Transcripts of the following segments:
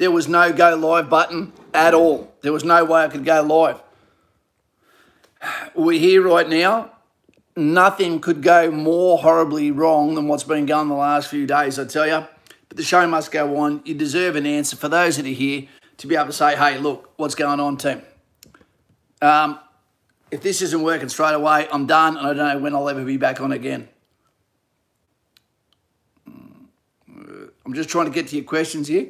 there was no go live button at all. There was no way I could go live. We're here right now. Nothing could go more horribly wrong than what's been going the last few days, I tell you. But the show must go on. You deserve an answer for those that are here to be able to say, hey, look, what's going on, team? If this isn't working straight away, I'm done, and I don't know when I'll ever be back on again. I'm just trying to get to your questions here.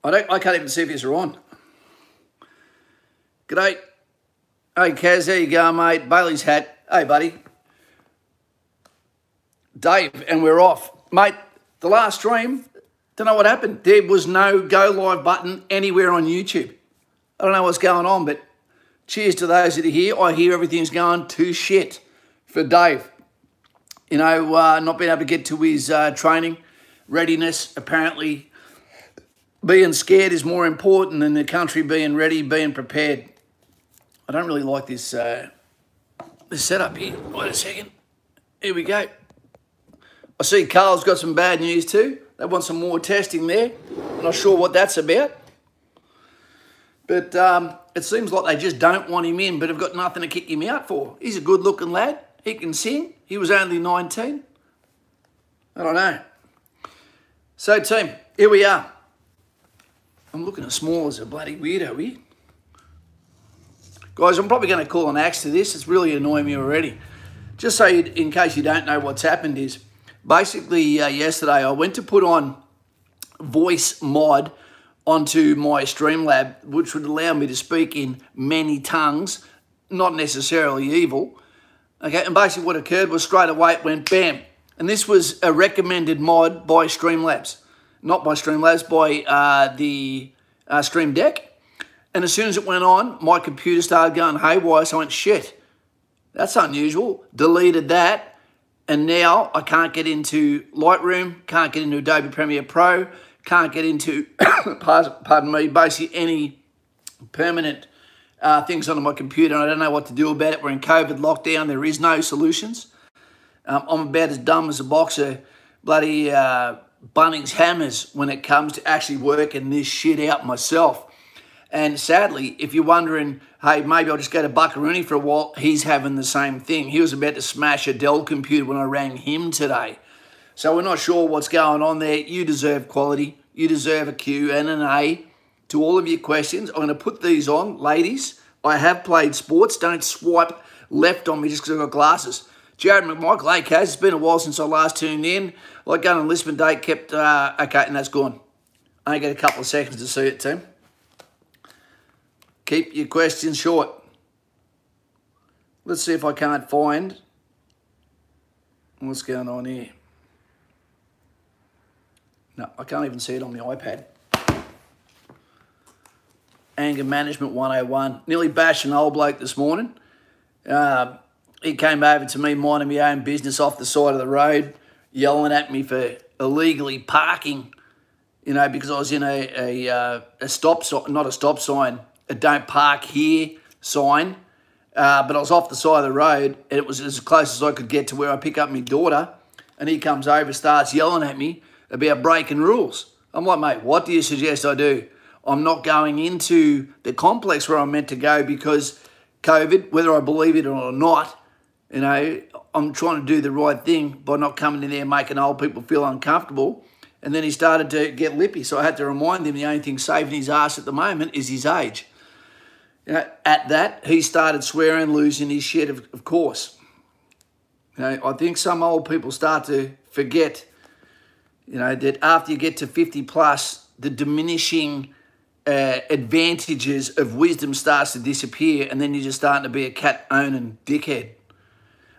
I can't even see if you're on. G'day. Hey, Kaz, there you go, mate. Bailey's hat. Hey, buddy. Dave, and we're off. Mate, the last stream, don't know what happened. There was no go live button anywhere on YouTube. I don't know what's going on, but cheers to those that are here. I hear everything's going to shit for Dave. You know, not being able to get to his training, readiness, apparently being scared is more important than the country being ready, being prepared. I don't really like this this setup here. Wait a second. Here we go. I see Carl's got some bad news too. They want some more testing there. I'm not sure what that's about. But it seems like they just don't want him in, but have got nothing to kick him out for. He's a good-looking lad. He can sing. He was only 19. I don't know. So, team, here we are. I'm looking as small as a bloody weirdo here. Guys, I'm probably going to call an axe to this. It's really annoying me already. Just so in case you don't know what's happened is, basically yesterday I went to put on voice mod onto my Streamlab, which would allow me to speak in many tongues, not necessarily evil. Okay, and basically what occurred was straight away it went bam. And this was a recommended mod by Streamlabs. Not by Streamlabs, by the Stream Deck. And as soon as it went on, my computer started going haywire, so I went, shit, that's unusual. Deleted that, and now I can't get into Lightroom, can't get into Adobe Premiere Pro, can't get into, pardon me, basically any permanent things onto my computer, and I don't know what to do about it. We're in COVID lockdown. There is no solutions. I'm about as dumb as a box of bloody Bunnings hammers when it comes to actually working this shit out myself. And sadly, if you're wondering, hey, maybe I'll just go to Buckaroony for a while, he's having the same thing. He was about to smash a Dell computer when I rang him today. So we're not sure what's going on there. You deserve quality. You deserve a Q and an A to all of your questions. I'm going to put these on. Ladies, I have played sports. Don't swipe left on me just because I've got glasses. Jared McMichael, hey, Kaz, it's been a while since I last tuned in. Like going on Lisbon date, kept, okay, and that's gone. I only get a couple of seconds to see it, team. Keep your questions short. Let's see if I can't find what's going on here. No, I can't even see it on the iPad. Anger Management 101. Nearly bashed an old bloke this morning. He came over to me minding my own business off the side of the road, yelling at me for illegally parking, you know, because I was in a stop sign, not a stop sign, a don't park here sign, but I was off the side of the road, and it was as close as I could get to where I pick up my daughter, and he comes over, starts yelling at me about breaking rules. I'm like, mate, what do you suggest I do? I'm not going into the complex where I'm meant to go because COVID, whether I believe it or not, you know, I'm trying to do the right thing by not coming in there making old people feel uncomfortable. And then he started to get lippy, so I had to remind him the only thing saving his ass at the moment is his age. You know, at that, he started swearing, losing his shit, of course. You know, I think some old people start to forget, you know, that after you get to 50 plus, the diminishing advantages of wisdom starts to disappear, and then you're just starting to be a cat-owning dickhead.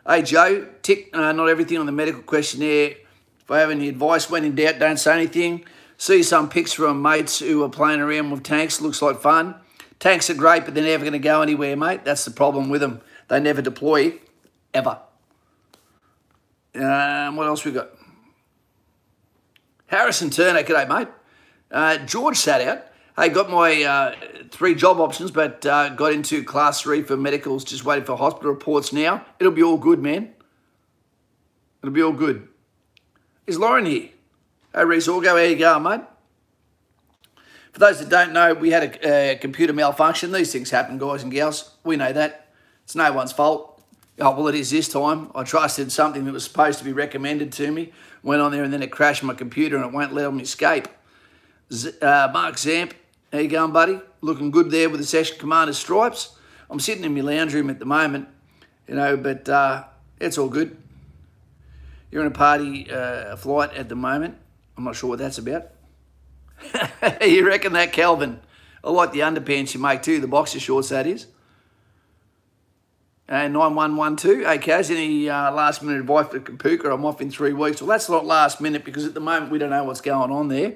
Hey, Joe, tick not everything on the medical questionnaire. If I have any advice, when in doubt, don't say anything. See some pics from mates who are playing around with tanks. Looks like fun. Tanks are great, but they're never going to go anywhere, mate. That's the problem with them. They never deploy, ever. What else we got? Harrison Turner, g'day, mate. George sat out. Hey, got my 3 job options, but got into class 3 for medicals, just waiting for hospital reports now. It'll be all good, man. It'll be all good. Is Lauren here? Hey, Reese Orgo, how you going, mate? For those that don't know, we had a computer malfunction. These things happen, guys and gals. We know that. It's no one's fault. Oh, well, it is this time. I trusted something that was supposed to be recommended to me. Went on there and then it crashed my computer and it won't let me escape. Mark Zamp, how you going, buddy? Looking good there with the Session Commander stripes. I'm sitting in my lounge room at the moment, you know, but it's all good. You're on a party flight at the moment. I'm not sure what that's about. You reckon that, Calvin? I like the underpants you make too, the boxer shorts, that is. And 9112, hey Kaz, any last minute advice for Kapooka? I'm off in 3 weeks. Well, that's not last minute because at the moment we don't know what's going on there.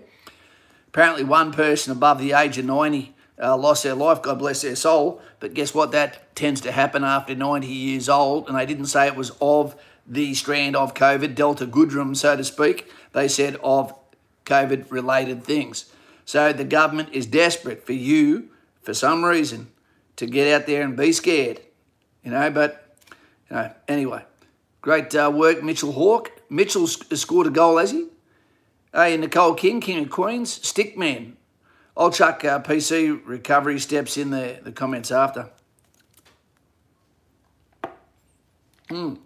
Apparently one person above the age of 90 lost their life, God bless their soul. But guess what? That tends to happen after 90 years old. And they didn't say it was of the strand of COVID, Delta Goodrum, so to speak. They said of COVID-related things. So the government is desperate for you, for some reason, to get out there and be scared. You know, but, you know, anyway. Great work, Mitchell Hawke. Mitchell scored a goal, has he? Hey, Nicole King, King of Queens, Stickman. I'll chuck PC recovery steps in the comments after. Conor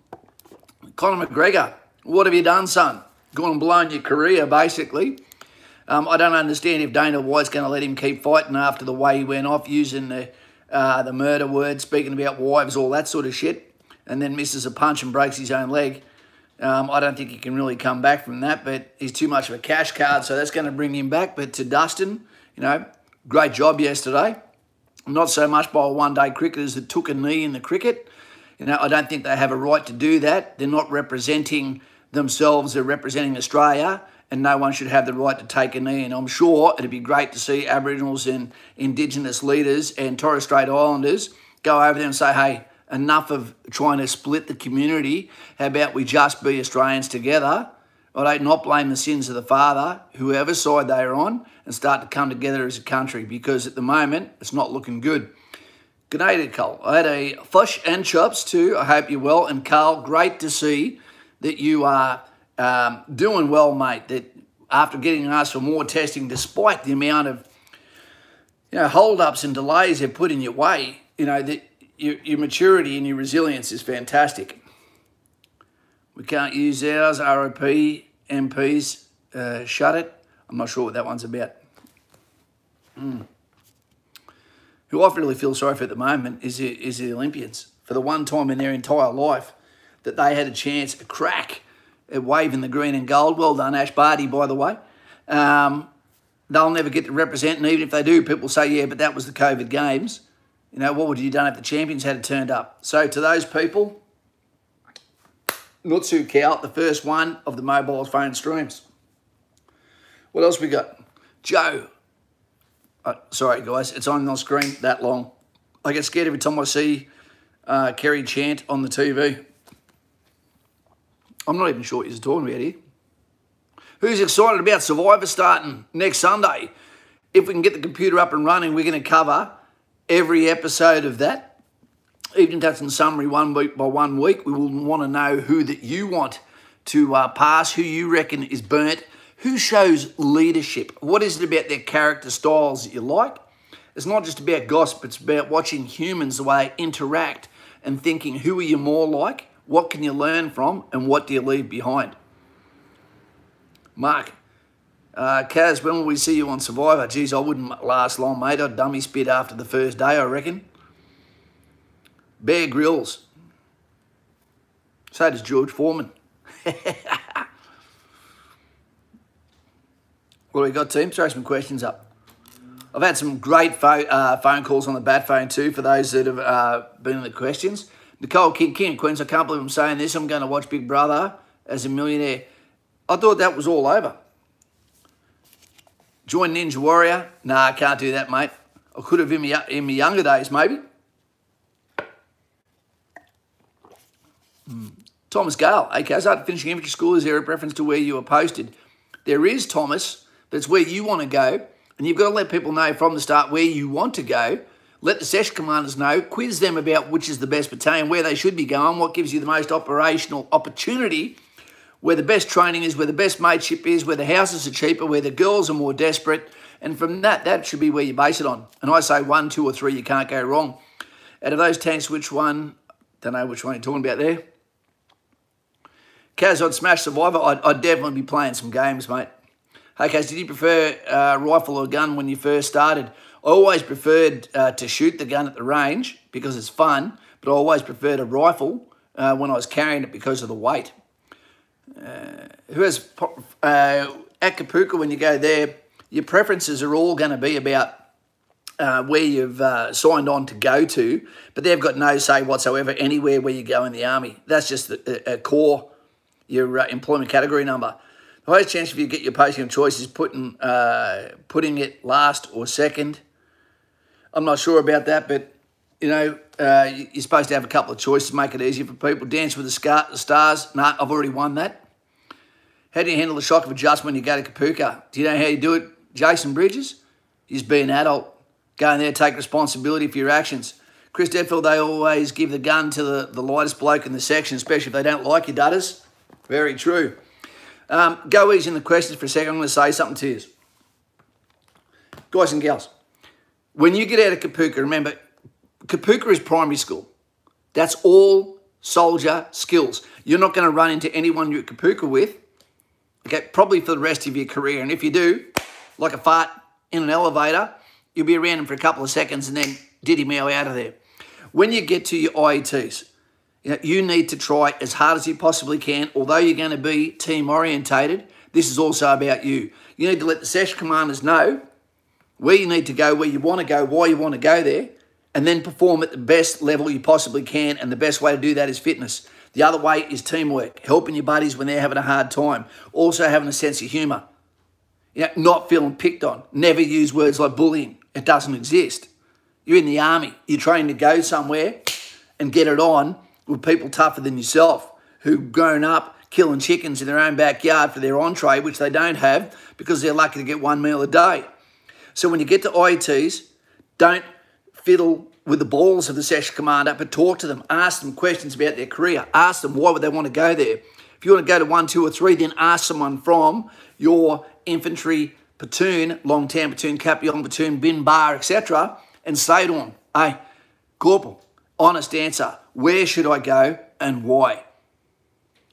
McGregor, what have you done, son? Gone and blown your career, basically. I don't understand if Dana White's going to let him keep fighting after the way he went off, using the murder word, speaking about wives, all that sort of shit, and then misses a punch and breaks his own leg. I don't think he can really come back from that, but he's too much of a cash card, so that's going to bring him back. But to Dustin, you know, great job yesterday. Not so much by one-day cricketers that took a knee in the cricket. You know, I don't think they have a right to do that. They're not representing themselves, they're representing Australia, and no one should have the right to take a knee. And I'm sure it'd be great to see Aboriginals and Indigenous leaders and Torres Strait Islanders go over there and say, hey, enough of trying to split the community. How about we just be Australians together? Right? Not blame the sins of the father, whoever side they're on, and start to come together as a country, because at the moment, it's not looking good. Good day to Carl. I had a fish and chops too. I hope you're well. And Carl, great to see that you are doing well, mate. That after getting asked for more testing, despite the amount of hold-ups and delays they've put in your way, that your maturity and your resilience is fantastic. We can't use ours. ROP, MPs, shut it. I'm not sure what that one's about. Who I really feel sorry for at the moment is the Olympians. For the one time in their entire life that they had a chance, a crack at waving the green and gold. Well done, Ash Barty, by the way. They'll never get to represent, and even if they do, people say, yeah, but that was the COVID games. What would you have done if the champions had turned up? So to those people, Nutsu Cow, the first one of the mobile phone streams. What else we got? Joe. Sorry, guys, it's on the screen that long. I get scared every time I see Kerry Chant on the TV. I'm not even sure what you're talking about here. Who's excited about Survivor starting next Sunday? If we can get the computer up and running, we're going to cover every episode of that. Even if that's in summary 1 week by 1 week, we will want to know who that you want to pass, who you reckon is burnt, who shows leadership. What is it about their character styles that you like? It's not just about gossip, it's about watching humans, the way they interact and thinking, who are you more like? What can you learn from? And what do you leave behind? Mark, Kaz, when will we see you on Survivor? Geez, I wouldn't last long, mate. I'd dummy spit after the first day, I reckon. Bear Grylls. So does George Foreman. What do we got, team? Throw some questions up. I've had some great phone calls on the bat phone too for those that have been in the questions. Nicole King of Queens, I can't believe I'm saying this. I'm going to watch Big Brother as a millionaire. I thought that was all over. Join Ninja Warrior? Nah, I can't do that, mate. I could have in my younger days, maybe. Thomas Gale. Okay, so after finishing infantry school, is there a preference to where you were posted? There is, Thomas, but it's where you want to go. And you've got to let people know from the start where you want to go. Let the session commanders know. Quiz them about which is the best battalion, where they should be going, what gives you the most operational opportunity where the best training is, where the best mateship is, where the houses are cheaper, where the girls are more desperate. And from that should be where you base it on. And I say 1, 2 or 3, you can't go wrong. Out of those tanks, which one? Don't know which one you're talking about there. Kaz, I'd smash Survivor. I'd definitely be playing some games, mate. Hey, Kaz, did you prefer rifle or gun when you first started? I always preferred to shoot the gun at the range because it's fun, but I always preferred a rifle when I was carrying it because of the weight. Who has at Kapooka, when you go there, your preferences are all going to be about where you've signed on to go to, but they've got no say whatsoever anywhere where you go in the Army. That's just a core, your employment category number. The highest chance of you get your posting of choice is putting it last or second. I'm not sure about that, but, you know, you're supposed to have a couple of choices to make it easier for people. Dance with the Stars. Nah, I've already won that. How do you handle the shock of adjustment when you go to Kapooka? Do you know how you do it, Jason Bridges? You just be an adult. Go in there, take responsibility for your actions. Chris Deadfield, they always give the gun to the lightest bloke in the section, especially if they don't like you, dudders. Very true. Go easy in the questions for a second. I'm going to say something to you. Guys and gals, when you get out of Kapooka, remember, Kapooka is primary school. That's all soldier skills. You're not going to run into anyone you're at Kapooka with, okay, probably for the rest of your career. And if you do, like a fart in an elevator, you'll be around him for a couple of seconds and then diddy meow out of there. When you get to your IETs, you need to try as hard as you possibly can. Although you're going to be team orientated, this is also about you. You need to let the section commanders know where you need to go, where you want to go, why you want to go there, and then perform at the best level you possibly can. And the best way to do that is fitness. The other way is teamwork, helping your buddies when they're having a hard time. Also having a sense of humour. Not feeling picked on. Never use words like bullying. It doesn't exist. You're in the Army. You're trained to go somewhere and get it on with people tougher than yourself who've grown up killing chickens in their own backyard for their entree, which they don't have because they're lucky to get one meal a day. So when you get to IETs, don't fiddle with the balls of the section commander, but talk to them. Ask them questions about their career. Ask them why would they want to go there. If you want to go to 1, 2 or 3, then ask someone from your infantry platoon, long town platoon, Capillon platoon, bin bar, etc., and say to them, hey, Corporal, honest answer, where should I go and why?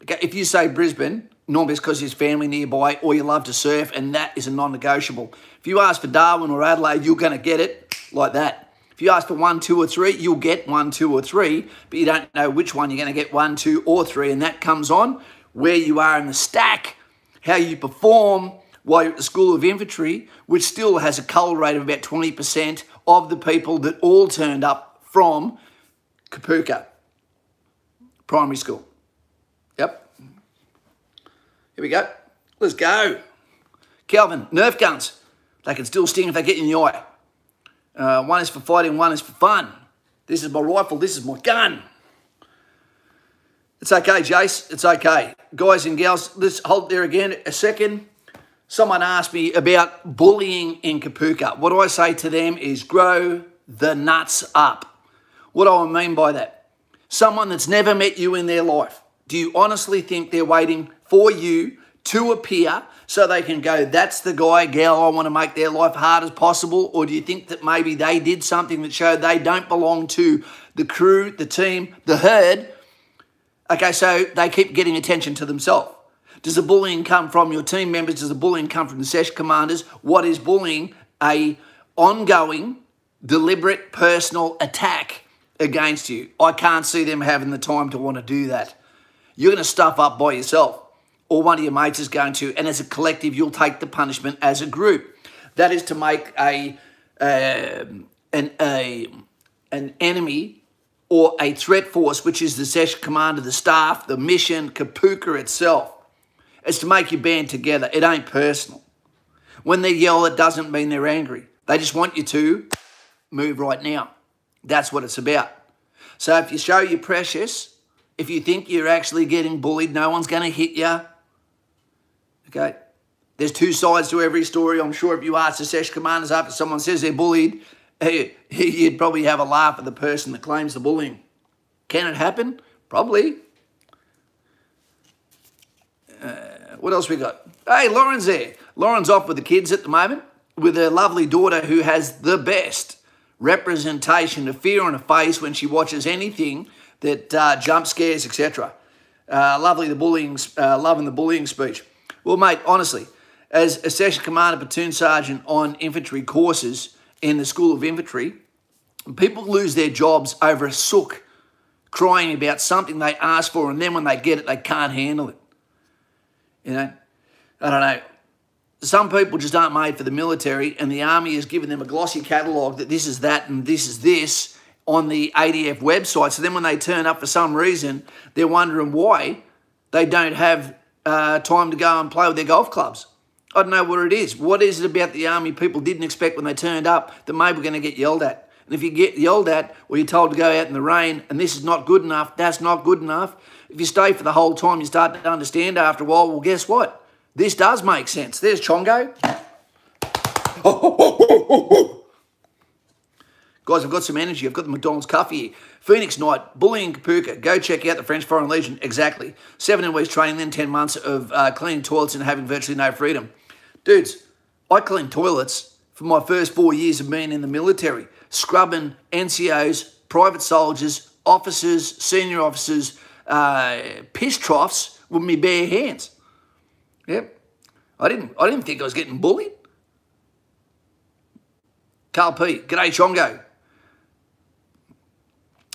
Okay, if you say Brisbane, normally it's because there's family nearby or you love to surf, and that is a non-negotiable. If you ask for Darwin or Adelaide, you're going to get it like that. If you ask for 1, 2 or 3, you'll get 1, 2 or 3, but you don't know which one you're going to get 1, 2 or 3, and that comes on where you are in the stack, how you perform while you're at the School of Infantry, which still has a cull rate of about 20% of the people that all turned up from Kapooka Primary School. Yep. Here we go. Let's go. Calvin, Nerf guns. They can still sting if they get you in the eye. One is for fighting, one is for fun. This is my rifle, this is my gun. It's okay, Jace. It's okay. Guys and gals, let's hold there again a second. Someone asked me about bullying in Kapooka. What I say to them is grow the nuts up. What do I mean by that? Someone that's never met you in their life. Do you honestly think they're waiting for you to appear so they can go, that's the guy, gal, I want to make their life hard as possible? Or do you think that maybe they did something that showed they don't belong to the crew, the team, the herd? Okay, so they keep getting attention to themselves. Does the bullying come from your team members? Does the bullying come from the section commanders? What is bullying? A ongoing, deliberate, personal attack against you. I can't see them having the time to want to do that. You're going to stuff up by yourself, or one of your mates is going to, and as a collective, you'll take the punishment as a group. That is to make an enemy or a threat force, which is the section commander, the staff, the mission, Kapooka itself. It's to make you band together. It ain't personal. When they yell, it doesn't mean they're angry. They just want you to move right now. That's what it's about. So if you show you're precious, if you think you're actually getting bullied, no one's going to hit you. Okay? There's two sides to every story. I'm sure if you ask the section commanders after someone says they're bullied, you'd probably have a laugh at the person that claims the bullying. Can it happen? Probably. What else we got? Hey, Lauren's there. Lauren's off with the kids at the moment with her lovely daughter who has the best representation of fear on her face when she watches anything that jump scares, etc. Loving the bullying speech. Well, mate, honestly, as a section commander, platoon sergeant on infantry courses in the School of Infantry, people lose their jobs over a sook crying about something they asked for, and then when they get it, they can't handle it. You know, I don't know. Some people just aren't made for the military, and the Army has given them a glossy catalogue that this is that and this is this on the ADF website. So then when they turn up for some reason, they're wondering why they don't have time to go and play with their golf clubs. I don't know what it is. What is it about the Army people didn't expect when they turned up that maybe we're going to get yelled at? And if you get yelled at or you're told to go out in the rain and this is not good enough, that's not good enough, if you stay for the whole time, you start to understand after a while, well, guess what? This does make sense. There's Chongo. Guys, I've got some energy. I've got the McDonald's coffee here. Phoenix Knight, bullying Kapuka. Go check out the French Foreign Legion. Exactly. 17 weeks training, then 10 months of cleaning toilets and having virtually no freedom. Dudes, I cleaned toilets for my first 4 years of being in the military, scrubbing NCOs, private soldiers, officers, senior officers, piss troughs with me bare hands. Yep. I didn't think I was getting bullied. Carl P. G'day, Chongo.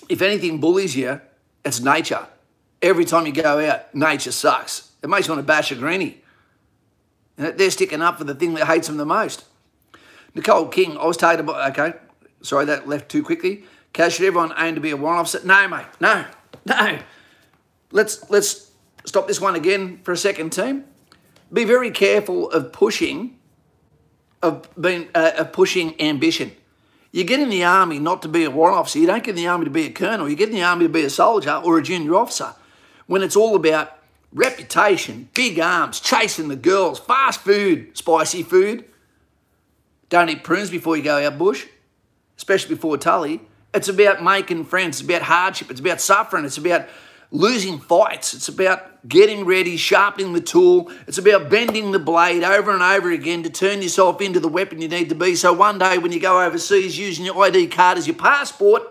If anything bullies you, it's nature. Every time you go out, nature sucks. It makes you want to bash a greenie. They're sticking up for the thing that hates them the most. Nicole King, I was targeted by... Okay, sorry, that left too quickly. Kaz, should everyone aim to be a warrant officer? No, mate, no. Let's stop this one again for a second, team. Be very careful of pushing ambition. You get in the Army not to be a warrant officer. You don't get in the Army to be a colonel. You get in the Army to be a soldier or a junior officer. When it's all about reputation, big arms, chasing the girls, fast food, spicy food. Don't eat prunes before you go out bush, especially before Tully. It's about making friends. It's about hardship. It's about suffering. It's about losing fights. It's about getting ready, sharpening the tool. It's about bending the blade over and over again to turn yourself into the weapon you need to be. So one day when you go overseas using your ID card as your passport,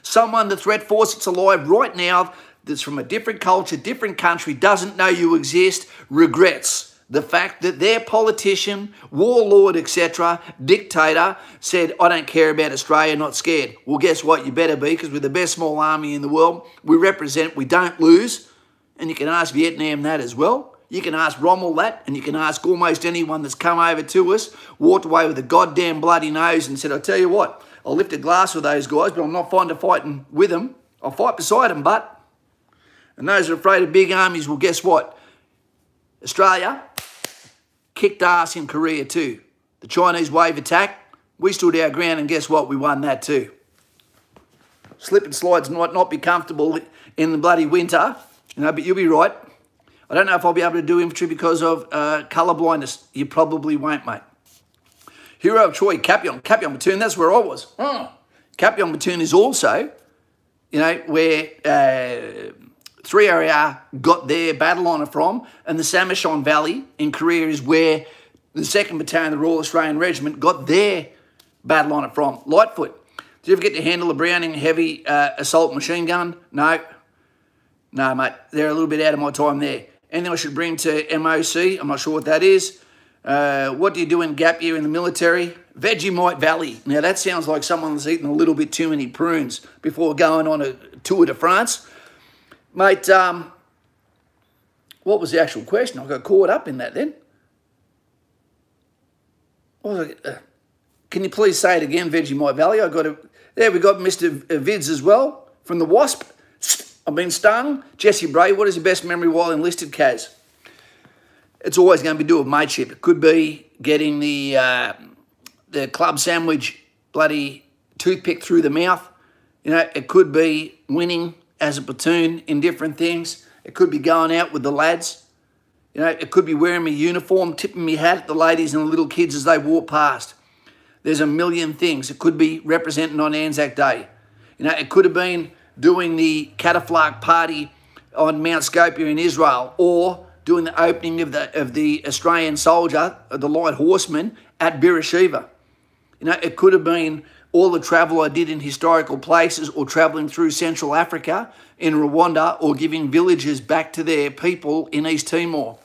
someone, the threat force that's alive right now, that's from a different culture, different country, doesn't know you exist, regrets the fact that their politician, warlord, etc., dictator said, I don't care about Australia, not scared. Well, guess what? You better be, because we're the best small army in the world. We represent, we don't lose. And you can ask Vietnam that as well. You can ask Rommel that, and you can ask almost anyone that's come over to us, walked away with a goddamn bloody nose and said, I'll tell you what, I'll lift a glass with those guys, but I'm not fond of fighting with them. I'll fight beside them, but... And those that are afraid of big armies, well, guess what? Australia kicked ass in Korea too. The Chinese wave attack, we stood our ground, and guess what? We won that too. Slip and slides might not be comfortable in the bloody winter, you know, but you'll be right. I don't know if I'll be able to do infantry because of colour blindness. You probably won't, mate. Hero of Troy, Kapyong Platoon, that's where I was. Kapyong Platoon is also, you know, where 3RR got their battle honour from, and the Samashon Valley in Korea is where the 2nd Battalion of the Royal Australian Regiment got their battle honour from. Lightfoot. Did you ever get to handle a Browning heavy assault machine gun? No. No, mate. They're a little bit out of my time there. Anything I should bring to MOC? I'm not sure what that is. What do you do in gap year in the military? Vegemite Valley. Now, that sounds like someone that's eaten a little bit too many prunes before going on a Tour de France. Mate, what was the actual question? I got caught up in that then. Can you please say it again, Vegemite Valley? There we got Mr. Vids as well from the Wasp. I've been stung. Jesse Bray, what is your best memory while enlisted, Kaz? It's always going to be doing mateship. It could be getting the club sandwich bloody toothpick through the mouth. You know, it could be winning as a platoon in different things. It could be going out with the lads. You know, it could be wearing my uniform, tipping my hat at the ladies and the little kids as they walk past. There's a million things. It could be representing on Anzac Day. You know, it could have been doing the Cataflak party on Mount Scopia in Israel, or doing the opening of the Australian soldier, the light horseman, at Beersheba. You know, it could have been all the travel I did in historical places, or travelling through Central Africa in Rwanda, or giving villages back to their people in East Timor.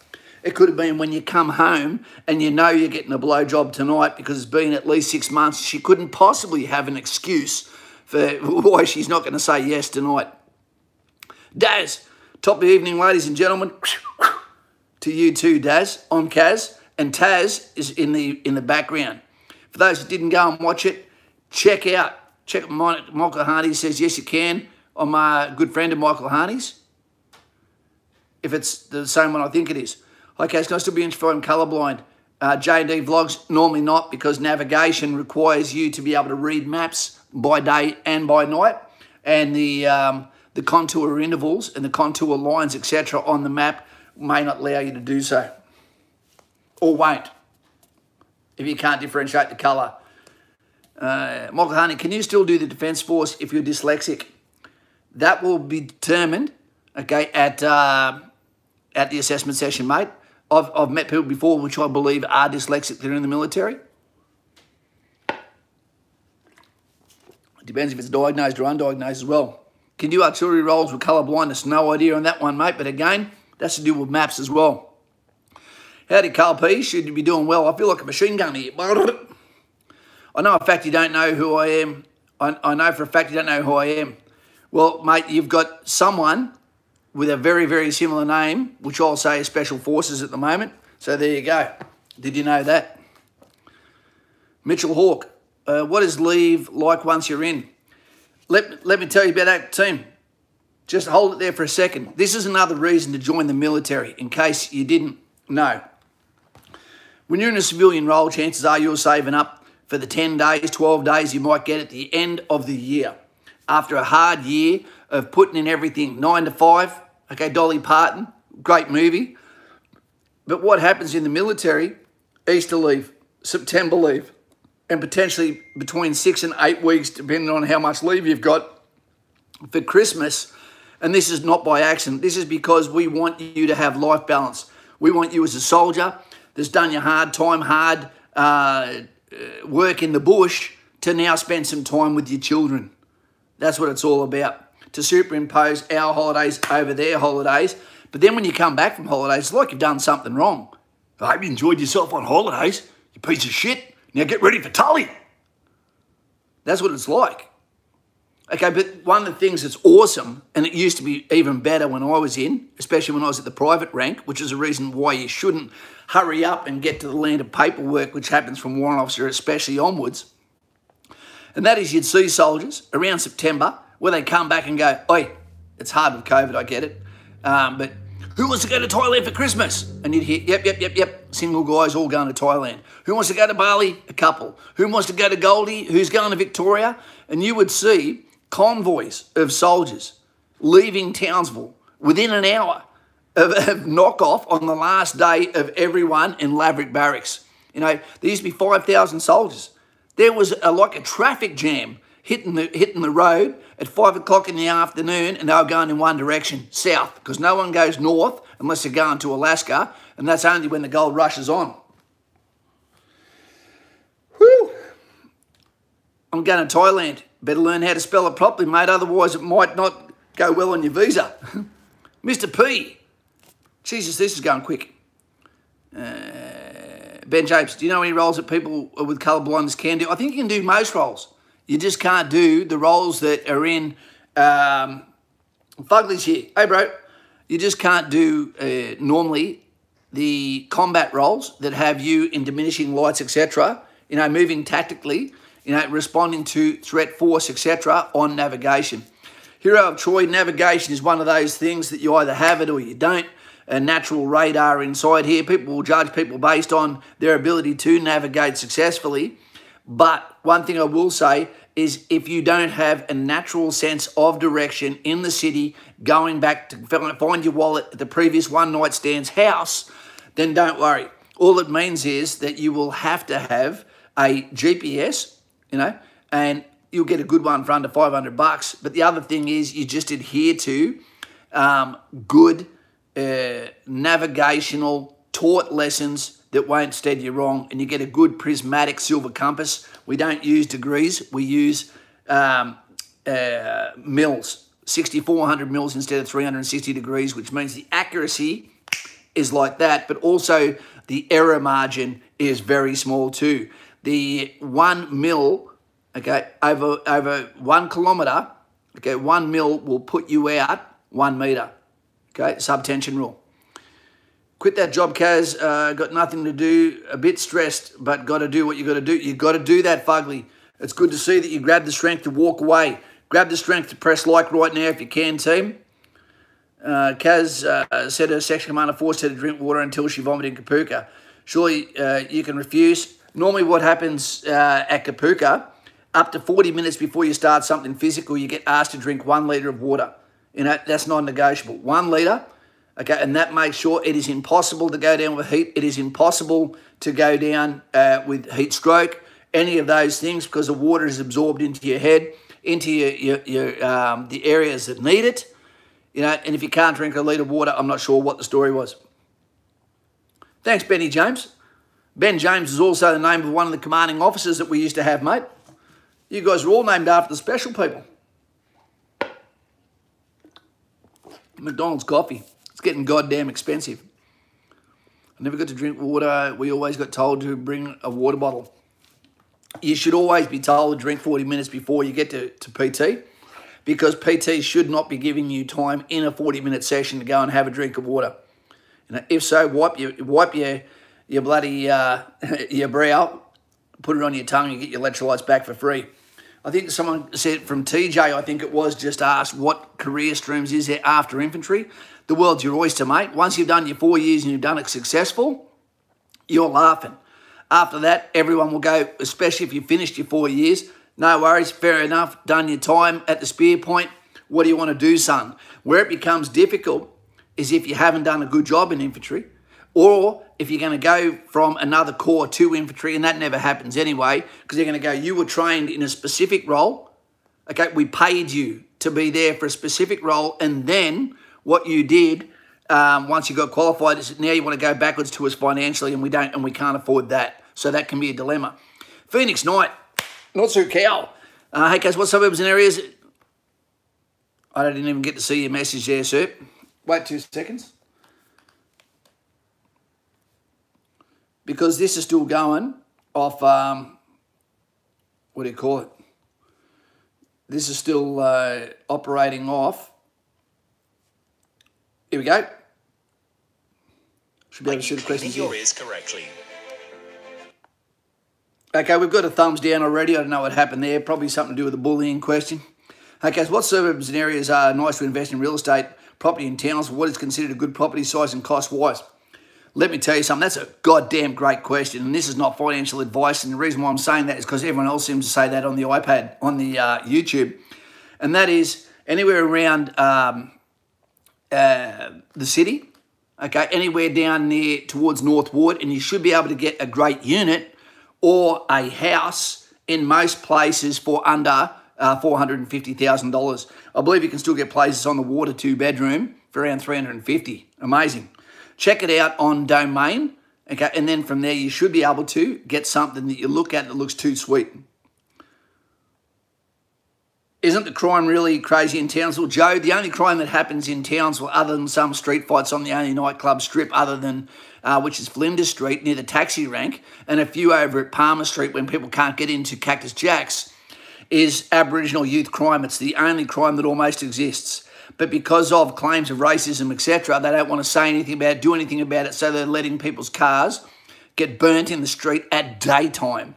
It could have been when you come home and you know you're getting a blowjob tonight because it's been at least 6 months. She couldn't possibly have an excuse for why she's not going to say yes tonight. Daz, top of the evening, ladies and gentlemen. To you too, Daz. I'm Kaz, and Taz is in the background. For those who didn't go and watch it, check Michael Harney says yes you can. I'm a good friend of Michael Harney's. If it's the same one I think it is. Hi Kaz, can I still be interested in colourblind? J&D vlogs, normally not, because navigation requires you to be able to read maps by day and by night, and the contour intervals and the contour lines, etc., on the map may not allow you to do so, or won't, if you can't differentiate the colour. Michael Harney, can you still do the Defence Force if you're dyslexic? That will be determined, okay, at the assessment session, mate. I've met people before which I believe are dyslexic that are in the military. It depends if it's diagnosed or undiagnosed as well. Can do artillery roles with colour blindness? No idea on that one, mate. But again, that's to do with maps as well. Howdy, Carl P. Should you be doing well? I feel like a machine gun here. I know for a fact you don't know who I am. I know for a fact you don't know who I am. Well, mate, you've got someone with a very, very similar name, which I'll say is Special Forces at the moment. So there you go. Did you know that? Mitchell Hawke, what is leave like once you're in? Let me tell you about that team. Just hold it there for a second. This is another reason to join the military, in case you didn't know. When you're in a civilian role, chances are you're saving up for the 10 days, 12 days you might get at the end of the year. After a hard year of putting in everything, 9 to 5, okay, Dolly Parton, great movie. But what happens in the military, Easter leave, September leave, and potentially between 6 and 8 weeks, depending on how much leave you've got for Christmas. And this is not by accident. This is because we want you to have life balance. We want you as a soldier that's done your hard work in the bush to now spend some time with your children. That's what it's all about, to superimpose our holidays over their holidays. But then when you come back from holidays, it's like you've done something wrong. I hope you enjoyed yourself on holidays, you piece of shit. Now get ready for Tully. That's what it's like. Okay, but one of the things that's awesome, and it used to be even better when I was in, especially when I was at the private rank, which is a reason why you shouldn't hurry up and get to the land of paperwork, which happens from warrant officer especially onwards. And that is, you'd see soldiers around September where they come back and go, oi, it's hard with COVID, I get it, but who wants to go to Thailand for Christmas? And you'd hear, yep, single guys all going to Thailand. Who wants to go to Bali? A couple. Who wants to go to Goldie? Who's going to Victoria? And you would see convoys of soldiers leaving Townsville within an hour of knock-off on the last day of everyone in Laverick Barracks. You know, there used to be 5,000 soldiers. There was like a traffic jam hitting the road at 5 o'clock in the afternoon, and they were going in one direction, south, because no one goes north unless they're going to Alaska, and that's only when the gold rush is on. Whew. I'm going to Thailand. Better learn how to spell it properly, mate, otherwise it might not go well on your visa. Mr. P. Jesus, this is going quick. Ben Japes, do you know any roles that people with colour blindness can do? I think you can do most roles. You just can't do the roles that are in... Fugly's here. Hey, bro. You just can't do, normally, the combat roles that have you in diminishing lights, etc., you know, moving tactically, you know, responding to threat force, etc., on navigation. Hero of Troy, navigation is one of those things that you either have it or you don't. A natural radar inside here. People will judge people based on their ability to navigate successfully. But one thing I will say is if you don't have a natural sense of direction in the city, going back to find your wallet at the previous one-night stand's house, then don't worry. All it means is that you will have to have a GPS, you know, and you'll get a good one for under $500. But the other thing is you just adhere to good navigational taught lessons that won't steer you wrong, and you get a good prismatic silver compass. We don't use degrees, we use mils, 6,400 mils instead of 360 degrees, which means the accuracy is like that, but also the error margin is very small too. The 1 mil, okay, over 1 kilometre, okay, 1 mil will put you out 1 metre, okay, subtension rule. Quit that job, Kaz. Got nothing to do. A bit stressed, but got to do what you got to do. You got to do that, Fugly. It's good to see that you grab the strength to walk away. Grab the strength to press like right now if you can, team. Kaz said her section commander forced her to drink water until she vomited in Kapuka. Surely you can refuse. Normally what happens at Kapuka, up to 40 minutes before you start something physical, you get asked to drink 1 litre of water. You know, that's non-negotiable. 1 litre. Okay, and that makes sure it is impossible to go down with heat. It is impossible to go down with heat stroke, any of those things, because the water is absorbed into your head, into the areas that need it. You know, and if you can't drink a litre of water, I'm not sure what the story was. Thanks, Benny James. Ben James is also the name of one of the commanding officers that we used to have, mate. You guys are all named after the special people. McDonald's coffee. It's getting goddamn expensive. I never got to drink water. We always got told to bring a water bottle. You should always be told to drink 40 minutes before you get to PT, because PT should not be giving you time in a 40-minute session to go and have a drink of water. You know, if so, wipe your bloody your brow, put it on your tongue, and get your electrolytes back for free. I think someone said from TJ, I think it was, just asked what career streams is there after infantry. The world's your oyster, mate. Once you've done your 4 years and you've done it successful, you're laughing. After that, everyone will go, especially if you finished your 4 years, no worries, fair enough, done your time at the spear point. What do you want to do, son? Where it becomes difficult is if you haven't done a good job in infantry, or if you're going to go from another corps to infantry, and that never happens anyway, because they're going to go, you were trained in a specific role, okay, we paid you to be there for a specific role, and then what you did once you got qualified is now you want to go backwards to us financially, and we don't, and we can't afford that. So that can be a dilemma. Phoenix Knight, not so cow. Hey, guys, what suburbs and areas? I didn't even get to see your message there, sir. Wait 2 seconds. Because this is still going off, what do you call it? This is still operating off. Here we go. Should be able to see the questions here. Correctly. Okay, we've got a thumbs down already. I don't know what happened there. Probably something to do with the bullying question. Okay, so what suburbs and areas are nice to invest in real estate, property in towns? What is considered a good property size and cost-wise? Let me tell you something. That's a goddamn great question, and this is not financial advice, and the reason why I'm saying that is because everyone else seems to say that on the iPad, on the YouTube, and that is anywhere around the city, okay, anywhere down there towards North Ward, and you should be able to get a great unit or a house in most places for under $450,000. I believe you can still get places on the water 2-bedroom for around $350,000. Amazing. Check it out on Domain, okay, and then from there you should be able to get something that you look at that looks too sweet. Isn't the crime really crazy in Townsville? Joe, the only crime that happens in Townsville, other than some street fights on the only nightclub strip other than, which is Flinders Street near the taxi rank, and a few over at Palmer Street when people can't get into Cactus Jack's, is Aboriginal youth crime. It's the only crime that almost exists. But because of claims of racism, etc., they don't want to say anything about it, do anything about it, so they're letting people's cars get burnt in the street at daytime.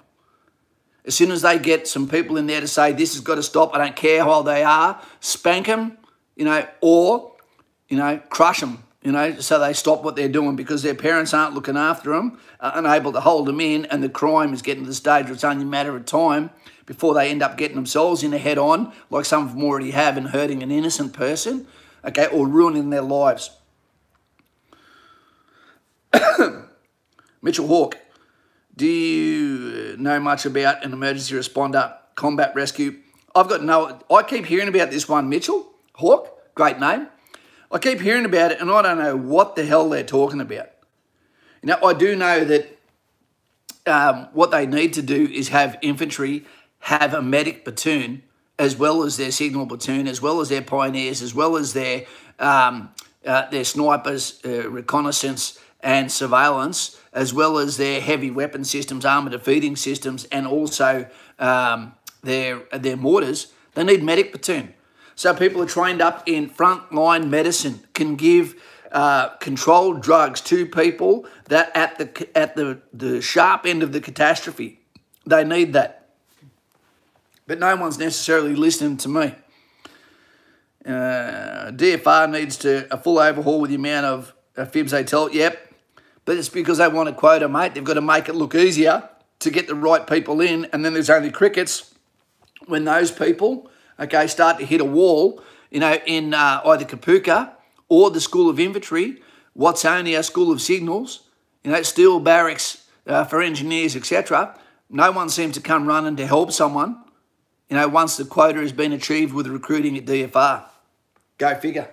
As soon as they get some people in there to say, this has got to stop, I don't care how old they are, spank them, you know, or, you know, crush them, you know, so they stop what they're doing because their parents aren't looking after them, unable to hold them in, and the crime is getting to the stage where it's only a matter of time before they end up getting themselves in a head-on, like some of them already have, and hurting an innocent person, okay, or ruining their lives. Mitchell Hawke, do you know much about an emergency responder, combat rescue? I keep hearing about this one, Mitchell Hawke, great name. I keep hearing about it and I don't know what the hell they're talking about. You know, I do know that what they need to do is have infantry have a medic platoon as well as their signal platoon, as well as their pioneers, as well as their snipers, reconnaissance and surveillance, as well as their heavy weapon systems, armour defeating systems, and also their mortars. They need medic platoon. So people are trained up in frontline medicine, can give controlled drugs to people that at the sharp end of the catastrophe. They need that. But no one's necessarily listening to me. DFR needs a full overhaul with the amount of fibs they tell. Yep. But it's because they want a quota, mate. They've got to make it look easier to get the right people in. And then there's only crickets when those people, okay, start to hit a wall, you know, in either Kapuka or the School of Infantry, Watsonia School of Signals, you know, steel barracks for engineers, etc. No one seems to come running to help someone, you know, once the quota has been achieved with recruiting at DFR. Go figure.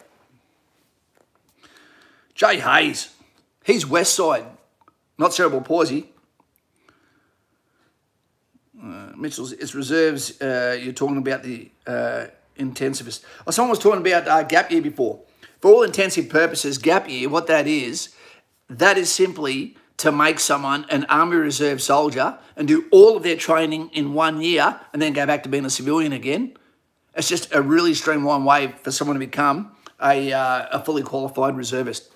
Jay Hayes, he's West Side, not cerebral palsy. Mitchell's, it's reserves, you're talking about the intensivist. Oh, someone was talking about gap year before. For all intensive purposes, gap year, what that is simply to make someone an Army Reserve soldier and do all of their training in 1 year and then go back to being a civilian again. It's just a really streamlined way for someone to become a fully qualified reservist.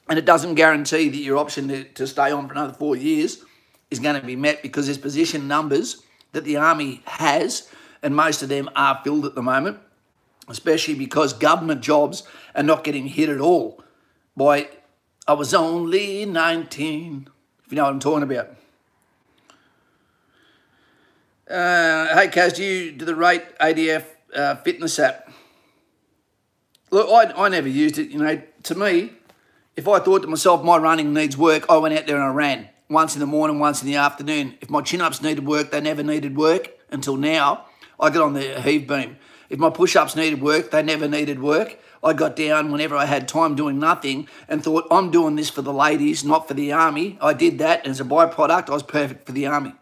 And it doesn't guarantee that your option to stay on for another 4 years is going to be met, because there's position numbers that the Army has, and most of them are filled at the moment, especially because government jobs are not getting hit at all by, I was only 19, if you know what I'm talking about. Hey, Kaz, do you do the Rate ADF fitness app? Look, I never used it. You know, to me, if I thought to myself my running needs work, I went out there and I ran. Once in the morning, once in the afternoon. If my chin-ups needed work, they never needed work until now. I got on the heave beam. If my push-ups needed work, they never needed work. I got down whenever I had time doing nothing and thought, I'm doing this for the ladies, not for the Army. I did that, and as a byproduct, I was perfect for the Army.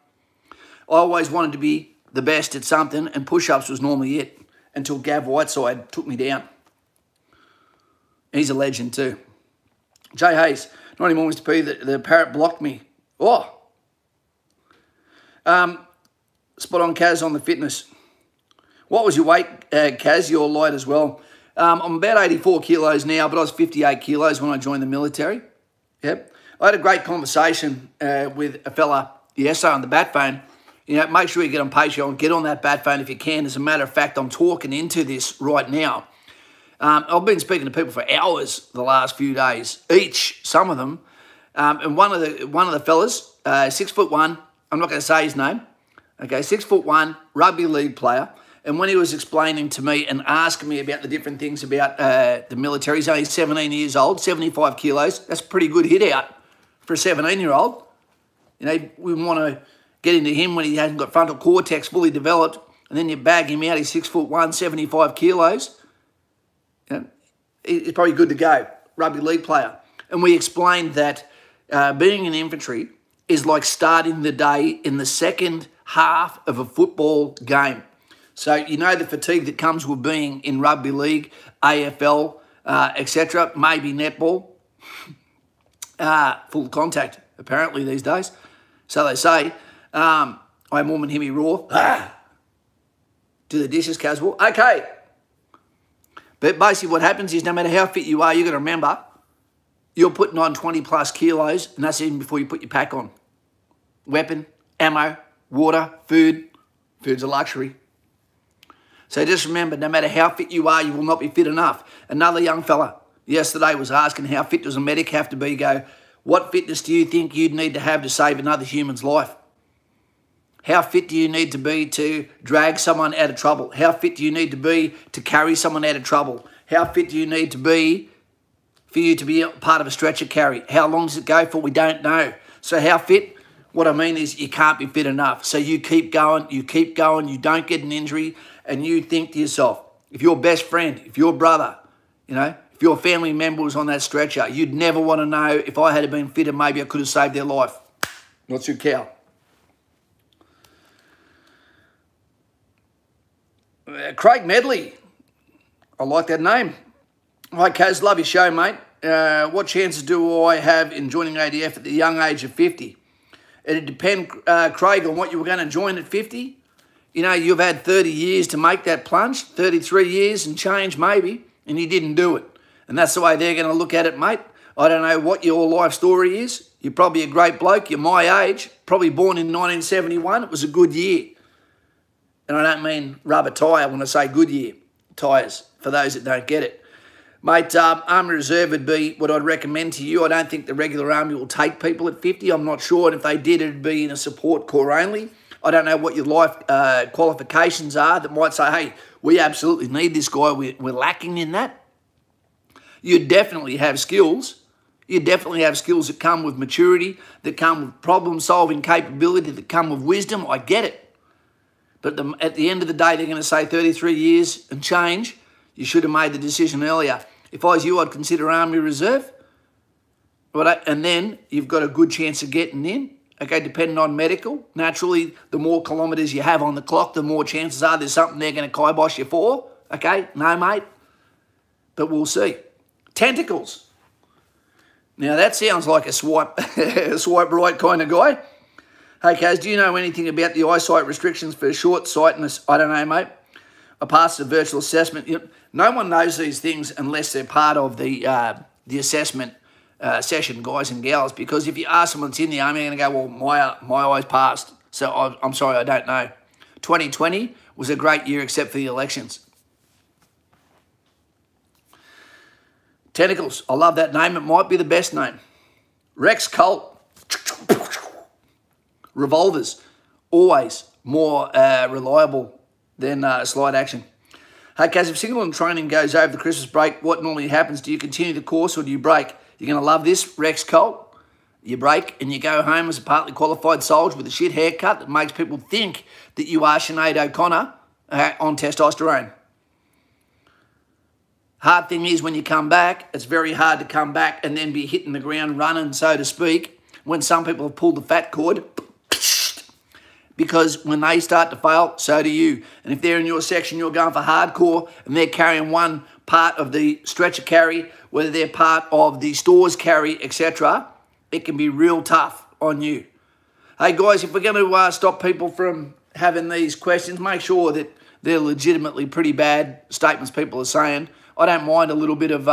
I always wanted to be the best at something, and push-ups was normally it, until Gav Whiteside took me down. He's a legend too. Jay Hayes, not anymore, Mr. P, the parrot blocked me. Oh. Spot on, Kaz, on the fitness. What was your weight, Kaz? You're light as well. I'm about 84 kilos now, but I was 58 kilos when I joined the military. Yep. I had a great conversation with a fella yesterday on the bat phone. You know, make sure you get on Patreon, get on that bat phone if you can. As a matter of fact, I'm talking into this right now. I've been speaking to people for hours the last few days, some of them. And one of the fellas, 6'1", I'm not going to say his name, okay, 6'1", rugby league player. And when he was explaining to me and asking me about the different things about the military, he's only 17 years old, 75 kilos. That's a pretty good hit out for a 17-year-old. You know, we want to get into him when he hasn't got frontal cortex fully developed, and then you bag him out, he's 6'1", 75 kilos. You know, he's probably good to go, rugby league player. And we explained that being in infantry is like starting the day in the second half of a football game. So you know the fatigue that comes with being in rugby league, AFL, etc., maybe netball, full contact apparently these days. So they say, I am woman, hear me roar. Do the dishes, Caswell. Okay. But basically what happens is no matter how fit you are, you've got to remember you're putting on 20 plus kilos, and that's even before you put your pack on. Weapon, ammo, water, food. Food's a luxury. So just remember, no matter how fit you are, you will not be fit enough. Another young fella yesterday was asking how fit does a medic have to be. Go, what fitness do you think you'd need to have to save another human's life? How fit do you need to be to drag someone out of trouble? How fit do you need to be to carry someone out of trouble? How fit do you need to be for you to be part of a stretcher carry? How long does it go for? We don't know. So how fit? What I mean is you can't be fit enough. So you keep going, you don't get an injury, and you think to yourself, if your best friend, if your brother, you know, if your family member was on that stretcher, you'd never want to know, if I had been fitter, maybe I could have saved their life. Not your cow. Craig Medley. I like that name. Hi, Kaz. Love your show, mate. What chances do I have in joining ADF at the young age of 50? It'd depend, Craig, on what you were going to join at 50. You know, you've had 30 years to make that plunge, 33 years and change maybe, and you didn't do it. And that's the way they're going to look at it, mate. I don't know what your life story is. You're probably a great bloke. You're my age, probably born in 1971. It was a good year. And I don't mean rubber tyre when I say good year. Tyres, for those that don't get it. Mate, Army Reserve would be what I'd recommend to you. I don't think the regular Army will take people at 50. I'm not sure. And if they did, it'd be in a support corps only. I don't know what your life qualifications are that might say, hey, we absolutely need this guy. We're lacking in that. You definitely have skills. You definitely have skills that come with maturity, that come with problem-solving capability, that come with wisdom. I get it. But at the end of the day, they're going to say 33 years and change. You should have made the decision earlier. If I was you, I'd consider Army Reserve. And then you've got a good chance of getting in. Okay, depending on medical. Naturally, the more kilometres you have on the clock, the more chances are there's something they're going to kibosh you for. Okay, no, mate. But we'll see. Tentacles. Now, that sounds like a swipe, a swipe right kind of guy. Hey, Kaz, do you know anything about the eyesight restrictions for short sightedness? I don't know, mate. I passed the virtual assessment. You know, no one knows these things unless they're part of the assessment session, guys and gals, because if you ask someone that's in the Army, they're going to go, well, my eyes passed. So I'm sorry, I don't know. 2020 was a great year except for the elections. Tentacles, I love that name. It might be the best name. Rex Colt. Revolvers, always more reliable than slide action. Hey, Kaz, if signal and training goes over the Christmas break, what normally happens? Do you continue the course or do you break? You're going to love this, Rex Colt. You break and you go home as a partly qualified soldier with a shit haircut that makes people think that you are Sinead O'Connor on testosterone. Hard thing is when you come back, it's very hard to come back and then be hitting the ground running, so to speak, when some people have pulled the fat cord. Because when they start to fail, so do you. And if they're in your section, you're going for hardcore, and they're carrying one part of the stretcher carry, whether they're part of the stores carry, etc., it can be real tough on you. Hey, guys, if we're going to stop people from having these questions, make sure that they're legitimately pretty bad statements people are saying. I don't mind a little bit of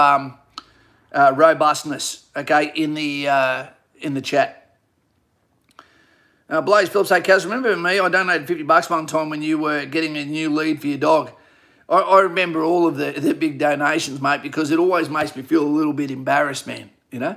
robustness, okay, in the chat. Blaze Phillips, hey, Kaz, remember me? I donated $50 one time when you were getting a new lead for your dog. I remember all of the big donations, mate, because it always makes me feel a little bit embarrassed, man, you know?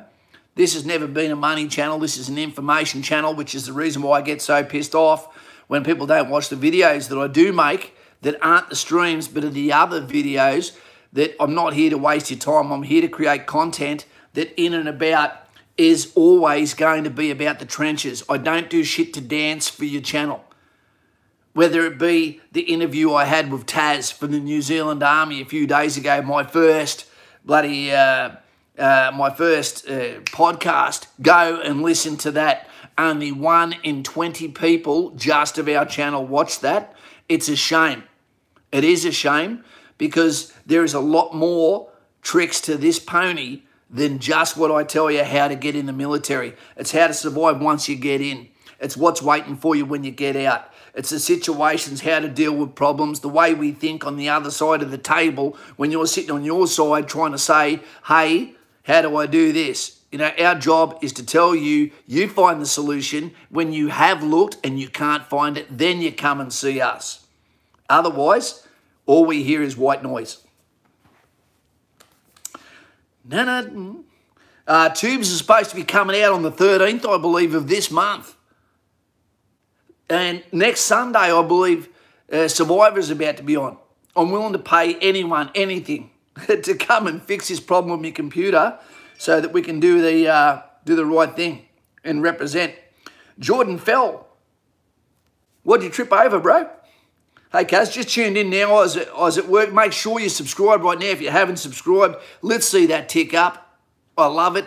This has never been a money channel. This is an information channel, which is the reason why I get so pissed off when people don't watch the videos that I do make that aren't the streams but are the other videos that I'm not here to waste your time. I'm here to create content that in and about is always going to be about the trenches. I don't do shit to dance for your channel. Whether it be the interview I had with Taz from the New Zealand Army a few days ago, my first podcast, go and listen to that. Only 1 in 20 people just of our channel watch that. It's a shame. It is a shame because there is a lot more tricks to this pony than just what I tell you how to get in the military. It's how to survive once you get in. It's what's waiting for you when you get out. It's the situations, how to deal with problems, the way we think on the other side of the table when you're sitting on your side trying to say, hey, how do I do this? You know, our job is to tell you, you find the solution. When you have looked and you can't find it, then you come and see us. Otherwise, all we hear is white noise. Tubes is supposed to be coming out on the 13th, I believe, of this month. And next Sunday, I believe, Survivor's about to be on. I'm willing to pay anyone, anything, to come and fix this problem with my computer so that we can do the right thing and represent. Jordan Fell. What'd you trip over, bro? Hey, Kaz, just tuned in now. I was at work. Make sure you subscribe right now if you haven't subscribed. Let's see that tick up. I love it.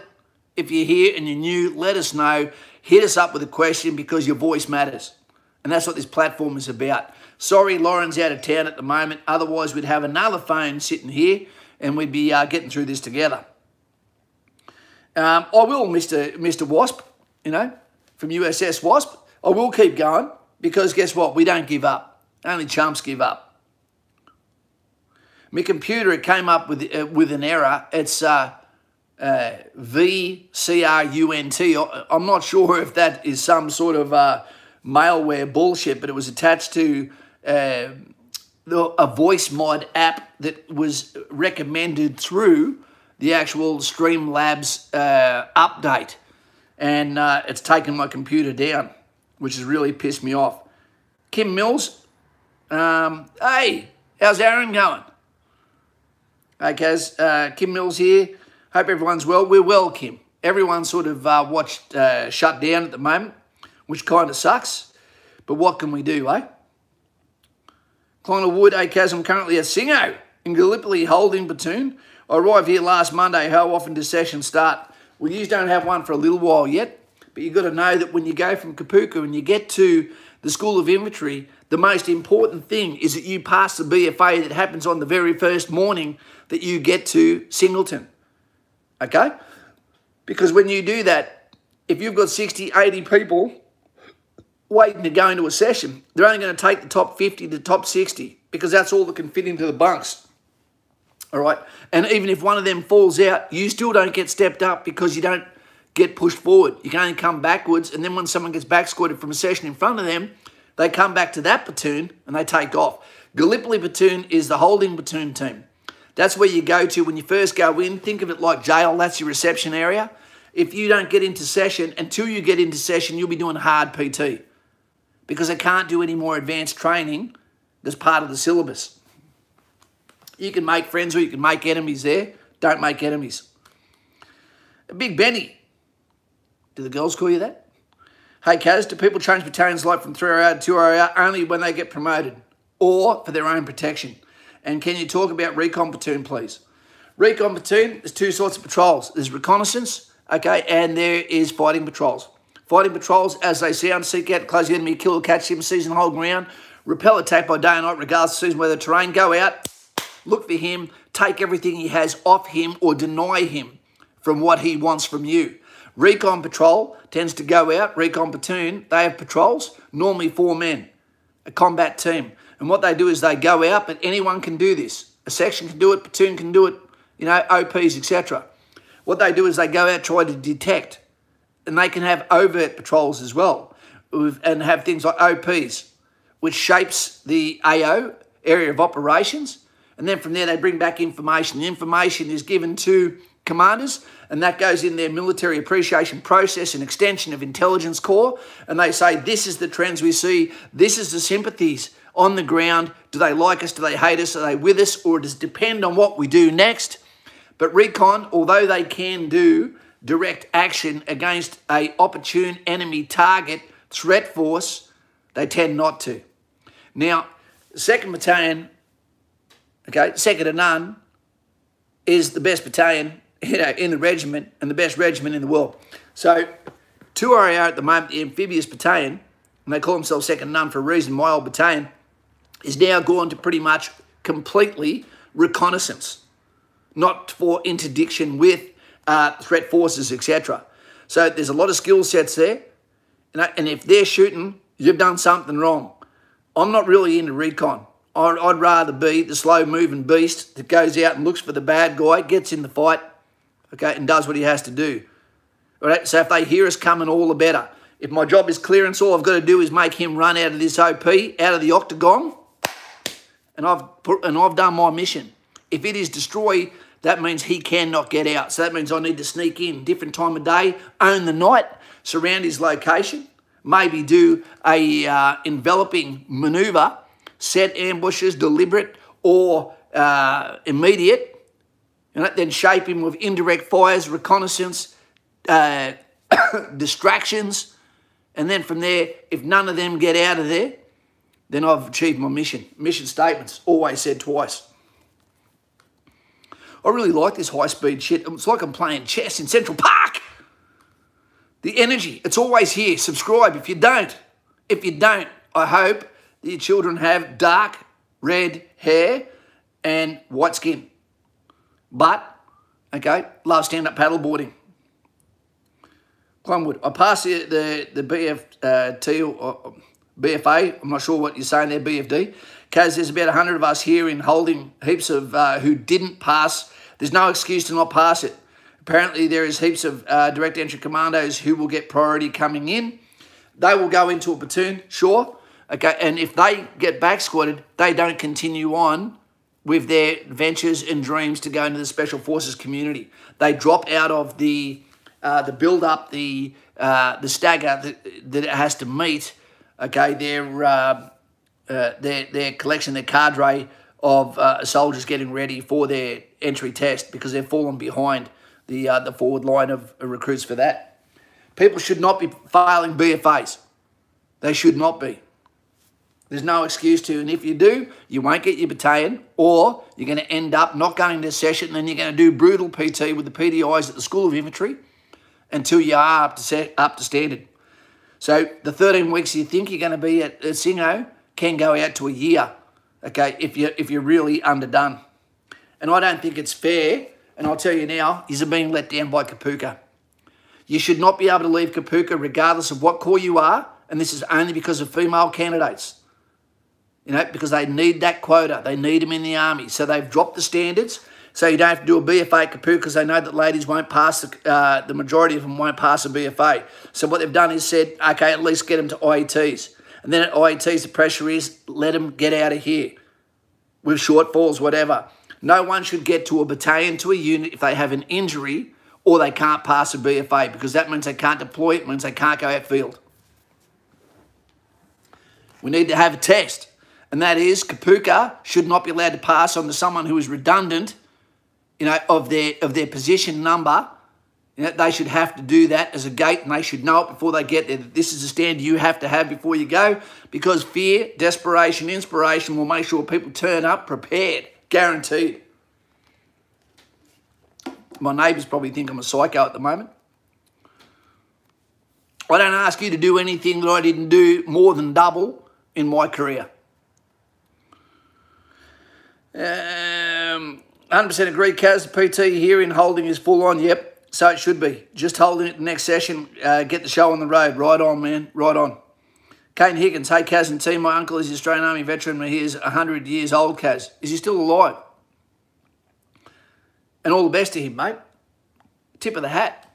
If you're here and you're new, let us know. Hit us up with a question because your voice matters. And that's what this platform is about. Sorry, Lauren's out of town at the moment. Otherwise, we'd have another phone sitting here and we'd be getting through this together. I will, Mr. Wasp, you know, from USS Wasp. I will keep going because guess what? We don't give up. Only chumps give up. My computer, it came up with an error. It's VCRUNT. I'm not sure if that is some sort of malware bullshit, but it was attached to a voice mod app that was recommended through the actual Streamlabs update. And it's taken my computer down, which has really pissed me off. Kim Mills, hey, how's Aaron going? Hey, Kaz, Kim Mills here. Hope everyone's well. We're well, Kim. Everyone's sort of shut down at the moment, which kind of sucks. But what can we do, eh? Clonal Wood, hey, Kaz, I'm currently at Singo in Gallipoli holding platoon. I arrived here last Monday. How often does sessions start? Well, you don't have one for a little while yet, but you've got to know that when you go from Kapuka and you get to the School of Infantry, the most important thing is that you pass the BFA that happens on the very first morning that you get to Singleton, okay? Because when you do that, if you've got 60, 80 people waiting to go into a session, they're only going to take the top 50 to the top 60 because that's all that can fit into the bunks, all right? And even if one of them falls out, you still don't get stepped up because you don't get pushed forward. You can only come backwards, and then when someone gets back squatted from a session in front of them, they come back to that platoon and they take off. Gallipoli platoon is the holding platoon team. That's where you go to when you first go in. Think of it like jail. That's your reception area. If you don't get into session, until you get into session, you'll be doing hard PT because they can't do any more advanced training that's part of the syllabus. You can make friends or you can make enemies there. Don't make enemies. Big Benny. Do the girls call you that? Hey, Kaz, do people change battalions like from 3RA to 2RA only when they get promoted or for their own protection? And can you talk about recon platoon, please? Recon platoon, there's two sorts of patrols. There's reconnaissance, okay, and there is fighting patrols. Fighting patrols, as they sound, seek out, close the enemy, kill or catch him, seize and hold ground, repel attack by day and night, regardless of season, weather, terrain, go out, look for him, take everything he has off him or deny him from what he wants from you. Recon patrol tends to go out. Recon platoon, they have patrols, normally 4 men, a combat team. And what they do is they go out, but anyone can do this. A section can do it, platoon can do it, you know, OPs, etc. What they do is they go out, try to detect, and they can have overt patrols as well, and have things like OPs, which shapes the AO, area of operations, and then from there they bring back information. The information is given to commanders, and that goes in their military appreciation process, an extension of intelligence corps, and they say, this is the trends we see, this is the sympathies on the ground. Do they like us? Do they hate us? Are they with us? Or does it depend on what we do next? But recon, although they can do direct action against a opportune enemy target threat force, they tend not to. Now, 2nd Battalion, okay, second to none, is the best battalion, you know, in the regiment and the best regiment in the world. So 2RA at the moment, the amphibious battalion, and they call themselves second to none for a reason, my old battalion, is now gone to pretty much completely reconnaissance, not for interdiction with threat forces, etc. So there's a lot of skill sets there, and if they're shooting, you've done something wrong. I'm not really into recon. I'd rather be the slow-moving beast that goes out and looks for the bad guy, gets in the fight, okay, and does what he has to do. All right? So if they hear us coming, all the better. If my job is clearance, all I've got to do is make him run out of this OP, out of the octagon, and I've done my mission. If it is destroy, that means he cannot get out. So that means I need to sneak in, different time of day, own the night, surround his location, maybe do a enveloping maneuver, set ambushes, deliberate or immediate, then shape him with indirect fires, reconnaissance, distractions, and then from there, if none of them get out of there, then I've achieved my mission. Mission statements, always said twice. I really like this high-speed shit. It's like I'm playing chess in Central Park. The energy, it's always here. Subscribe if you don't. If you don't, I hope that your children have dark red hair and white skin. But, okay, love stand-up paddleboarding. Clunwood, I passed the BFT or BFA. I'm not sure what you're saying there, BFD. Kaz, there's about 100 of us here in holding, heaps of who didn't pass. There's no excuse to not pass it. Apparently, there is heaps of direct entry commandos who will get priority coming in. They will go into a platoon, sure. Okay, and if they get back squatted, they don't continue on with their ventures and dreams to go into the Special Forces community. They drop out of the build-up, the stagger that it has to meet. Okay, their collection, their cadre of soldiers getting ready for their entry test because they've fallen behind the forward line of recruits for that. People should not be failing BFAs. They should not be. There's no excuse to, and if you do, you won't get your battalion, or you're going to end up not going to session, and then you're going to do brutal PT with the PDIs at the School of Infantry until you are up to standard. So the 13 weeks you think you're going to be at Singo can go out to a year, okay, if you're really underdone. And I don't think it's fair, and I'll tell you now, you're being let down by Kapooka. You should not be able to leave Kapooka regardless of what corps you are, and this is only because of female candidates. You know, because they need that quota. They need them in the army. So they've dropped the standards. So you don't have to do a BFA at Kapooka because they know that ladies won't pass, the majority of them won't pass a BFA. So what they've done is said, okay, at least get them to IETs. And then at IETs, the pressure is, let them get out of here with shortfalls, whatever. No one should get to a battalion, to a unit, if they have an injury or they can't pass a BFA, because that means they can't deploy, it means they can't go outfield. We need to have a test. And that is, Kapooka should not be allowed to pass on to someone who is redundant, you know, of their position number. You know, they should have to do that as a gate, and they should know it before they get there. This is a stand you have to have before you go, because fear, desperation, inspiration will make sure people turn up prepared, guaranteed. My neighbours probably think I'm a psycho at the moment. I don't ask you to do anything that I didn't do more than double in my career. 100% agree, Kaz. The PT here in holding is full on. Yep, so it should be. Just holding it the next session, get the show on the road. Right on, man, right on. Kane Higgins, hey, Kaz and team, my uncle is the Australian Army veteran, but he is 100 years old, Kaz. Is he still alive? And all the best to him, mate. Tip of the hat.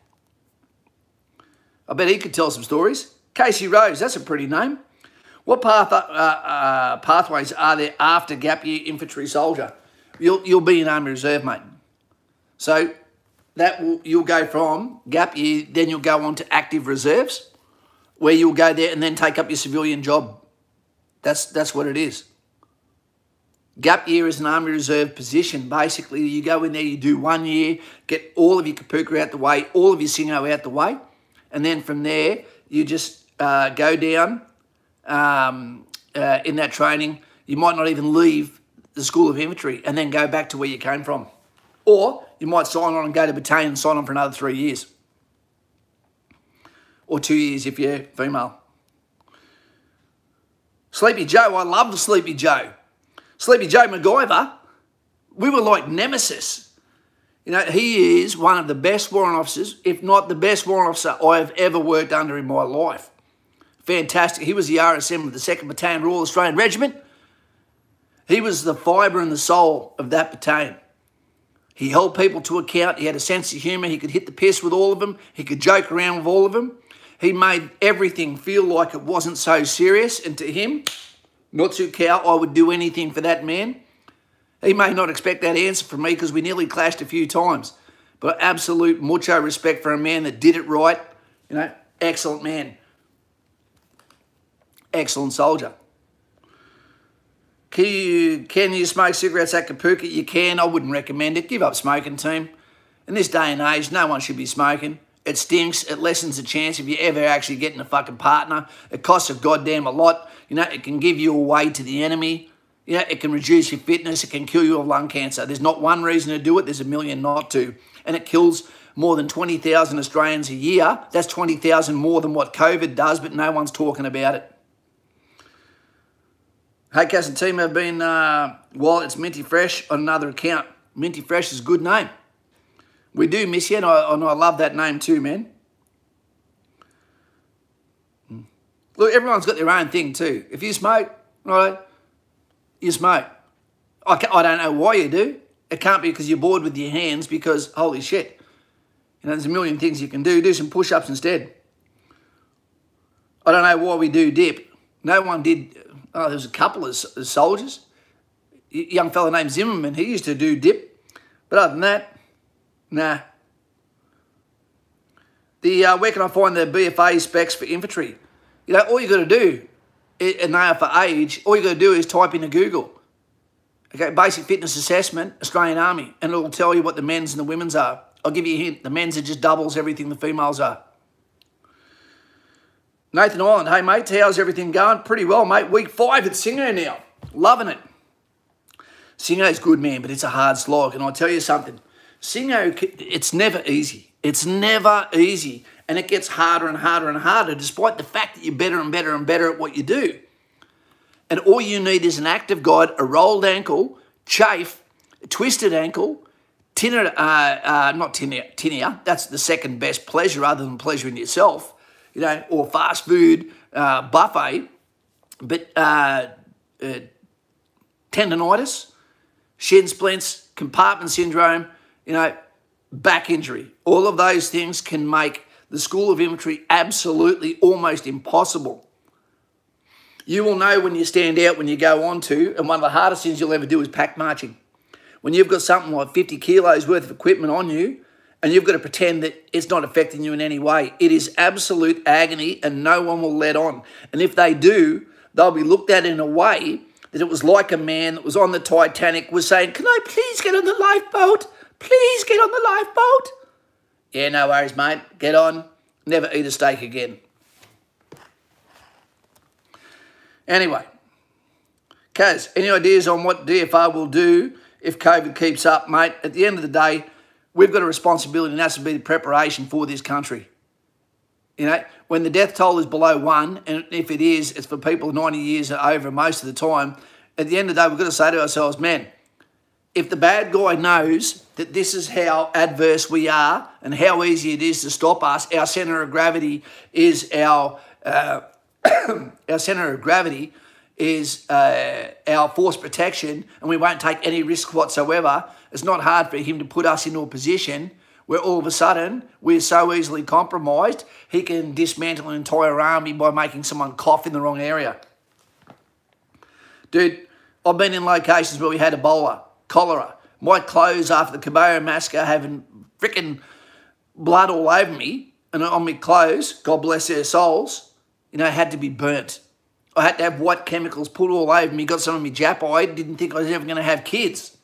I bet he could tell some stories. Casey Rose, that's a pretty name. What pathways are there after gap year infantry soldier? You'll be in Army Reserve, mate. So you'll go from gap year, then you'll go on to active reserves, where you'll go there and then take up your civilian job. That's what it is. Gap year is an Army Reserve position. Basically, you go in there, you do 1 year, get all of your Kapooka out the way, all of your Singo out the way, and then from there, you just go down in that training. You might not even leave the School of Infantry and then go back to where you came from. Or you might sign on and go to battalion and sign on for another 3 years. Or 2 years if you're female. Sleepy Joe, I love the Sleepy Joe. Sleepy Joe MacGyver, we were like nemesis. You know, he is one of the best warrant officers, if not the best warrant officer I have ever worked under in my life. Fantastic. He was the RSM of the 2nd Battalion Royal Australian Regiment. He was the fibre and the soul of that battalion. He held people to account. He had a sense of humour. He could hit the piss with all of them. He could joke around with all of them. He made everything feel like it wasn't so serious. And to him, not to cow, I would do anything for that man. He may not expect that answer from me because we nearly clashed a few times. But absolute mucho respect for a man that did it right. You know, excellent man. Excellent soldier. Can you smoke cigarettes at Kapooka? You can. I wouldn't recommend it. Give up smoking, team. In this day and age, no one should be smoking. It stinks. It lessens the chance of you ever actually getting a fucking partner. It costs a goddamn a lot. You know, it can give you away to the enemy. You know, it can reduce your fitness. It can kill you of lung cancer. There's not one reason to do it. There's a million not to. And it kills more than 20,000 Australians a year. That's 20,000 more than what COVID does, but no one's talking about it. Hey, Cass and team have been, it's Minty Fresh on another account. Minty Fresh is a good name. We do miss you, and I love that name too, man. Look, everyone's got their own thing too. If you smoke, right, you smoke. I don't know why you do. It can't be because you're bored with your hands because, holy shit, you know, there's a million things you can do. Do some push-ups instead. I don't know why we do dip. No one did. Oh, there was a couple of soldiers. A young fella named Zimmerman, he used to do dip. But other than that, nah. Where can I find the BFA specs for infantry? You know, all you got to do, and they are for age, all you got to do is type into Google. Okay, basic fitness assessment, Australian Army, and it'll tell you what the men's and the women's are. I'll give you a hint. The men's are just doubles everything the females are. Nathan Island, hey mate, how's everything going? Pretty well, mate. Week 5 at Singo now. Loving it. Singo's good, man, but it's a hard slog. And I'll tell you something. Singo, it's never easy. It's never easy. And it gets harder and harder and harder, despite the fact that you're better and better and better at what you do. And all you need is an active guide, a rolled ankle, chafe, a twisted ankle, tinea, that's the second best pleasure other than pleasure in yourself, you know, or fast food, buffet, but tendonitis, shin splints, compartment syndrome, you know, back injury. All of those things can make the School of Infantry absolutely almost impossible. You will know when you stand out, when you go on to, and one of the hardest things you'll ever do is pack marching. When you've got something like 50 kilos worth of equipment on you, and you've got to pretend that it's not affecting you in any way. It is absolute agony, and no one will let on. And if they do, they'll be looked at in a way that it was like a man that was on the Titanic was saying, "Can I please get on the lifeboat? Please get on the lifeboat." Yeah, no worries, mate. Get on. Never eat a steak again. Anyway, Kaz, any ideas on what DFR will do if COVID keeps up, mate? At the end of the day, we've got a responsibility, and that's to be the preparation for this country. You know, when the death toll is below 1, and if it is, it's for people 90 years and over most of the time, at the end of the day, we've got to say to ourselves, man, if the bad guy knows that this is how adverse we are and how easy it is to stop us, our centre of gravity is our centre of gravity is our force protection, and we won't take any risk whatsoever. It's not hard for him to put us into a position where all of a sudden we're so easily compromised, he can dismantle an entire army by making someone cough in the wrong area. Dude, I've been in locations where we had Ebola, cholera. My clothes after the Cabello massacre having freaking blood all over me and on my clothes, God bless their souls, you know, had to be burnt. I had to have white chemicals put all over me, got some of my Jap eye, didn't think I was ever going to have kids.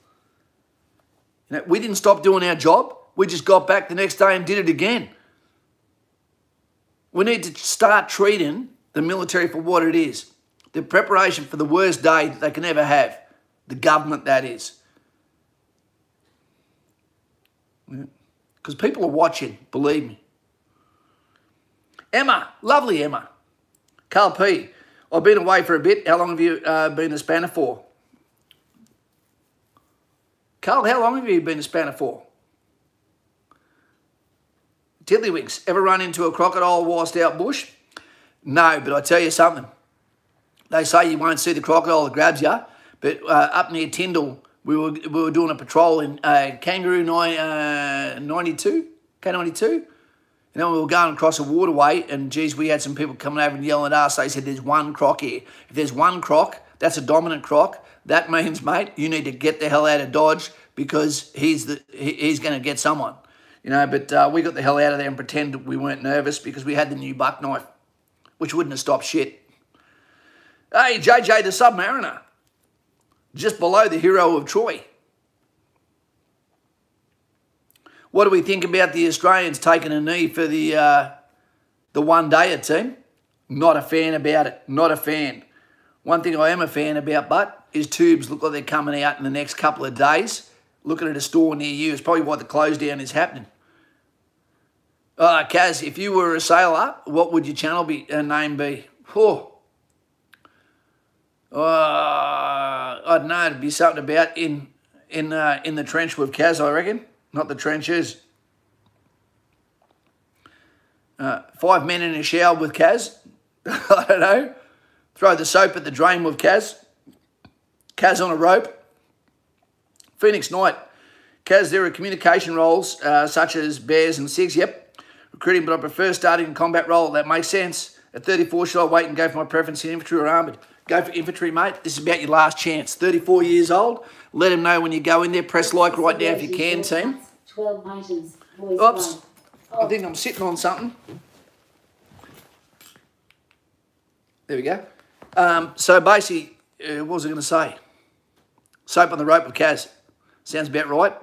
You know, we didn't stop doing our job. We just got back the next day and did it again. We need to start treating the military for what it is. The preparation for the worst day that they can ever have. The government, that is. Because people are watching, believe me. Emma, lovely Emma. Carl P. I've been away for a bit. How long have you been a spanner for? Carl, how long have you been a spanner for? Tiddlywinks, ever run into a crocodile whilst out bush? No, but I tell you something. They say you won't see the crocodile that grabs you, but up near Tyndall, we were doing a patrol in Kangaroo 92, K92. And then we were going across a waterway, and geez, we had some people coming over and yelling at us. They said, "There's one croc here. If there's one croc, that's a dominant croc. That means, mate, you need to get the hell out of Dodge because he's going to get someone." You know, but we got the hell out of there and pretended we weren't nervous because we had the new buck knife, which wouldn't have stopped shit. Hey, JJ the Submariner, just below the hero of Troy. What do we think about the Australians taking a knee for the one-dayer team? Not a fan about it. Not a fan. One thing I am a fan about, but is Tubes look like they're coming out in the next couple of days. Looking at a store near you. It's probably why the close down is happening. Kaz, if you were a sailor, what would your channel name be? Oh. I don't know. It'd be something about in the trench with Kaz, I reckon. Not the trenches. 5 men in a shower with Kaz. I don't know. Throw the soap at the drain with Kaz. Kaz on a rope. Phoenix Knight. Kaz, there are communication roles such as bears and SIGs. Yep. Recruiting, but I prefer starting in combat role. That makes sense. At 34, should I wait and go for my preference in infantry or armoured? Go for infantry, mate. This is about your last chance. 34 years old. Let them know when you go in there. Press like right now if you can, team. 12 items. Oops. I think I'm sitting on something. There we go. So basically, what was I going to say? Soap on the rope with Kaz. Sounds about right.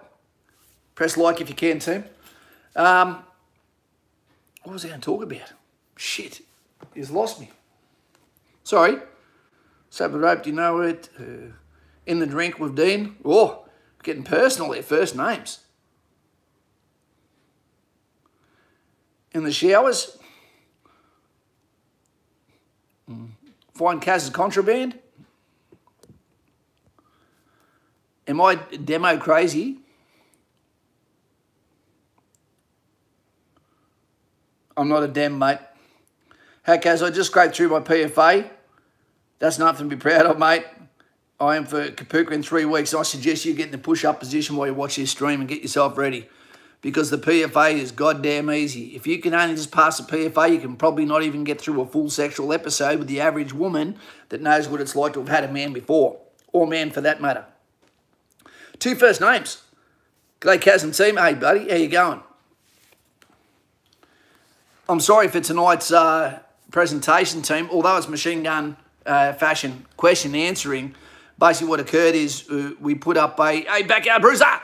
Press like if you can, team. What was I going to talk about? Shit. He's lost me. Sorry. Soap on the rope, do you know it? In the drink with Dean. Oh, getting personal there. First names. In the showers. Find Kaz's contraband. Am I demo crazy? I'm not a dem, mate. Hey, Kaz, I just scraped through my PFA. That's nothing to be proud of, mate. I am for Kapooka in 3 weeks. I suggest you get in the push-up position while you watch this stream and get yourself ready. Because the PFA is goddamn easy. If you can only just pass the PFA, you can probably not even get through a full sexual episode with the average woman that knows what it's like to have had a man before. Or man for that matter. 2 first names. G'day, Kaz and team. Hey, buddy. How you going? I'm sorry for tonight's presentation, team. Although it's machine gun fashion question answering, basically what occurred is we put up a... Hey, backyard bruiser!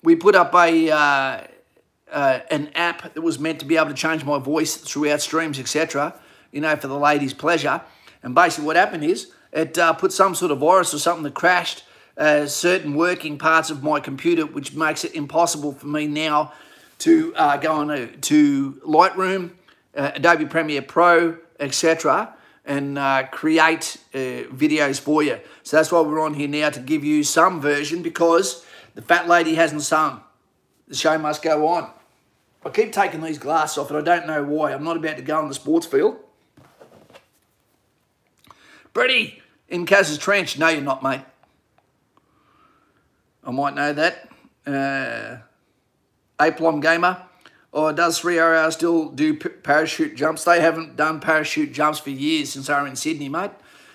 We put up an app that was meant to be able to change my voice throughout streams, etc., you know, for the ladies' pleasure. And basically what happened is it put some sort of virus or something that crashed certain working parts of my computer, which makes it impossible for me now to go on to Lightroom, Adobe Premiere Pro, etc., and create videos for you. So that's why we're on here now, to give you some version, because the fat lady hasn't sung. The show must go on. I keep taking these glasses off and I don't know why. I'm not about to go on the sports field. Brady, in Kaz's trench. No, you're not, mate. I might know that. Aplom Gamer. Oh, does 3RR still do parachute jumps? They haven't done parachute jumps for years since they were in Sydney, mate.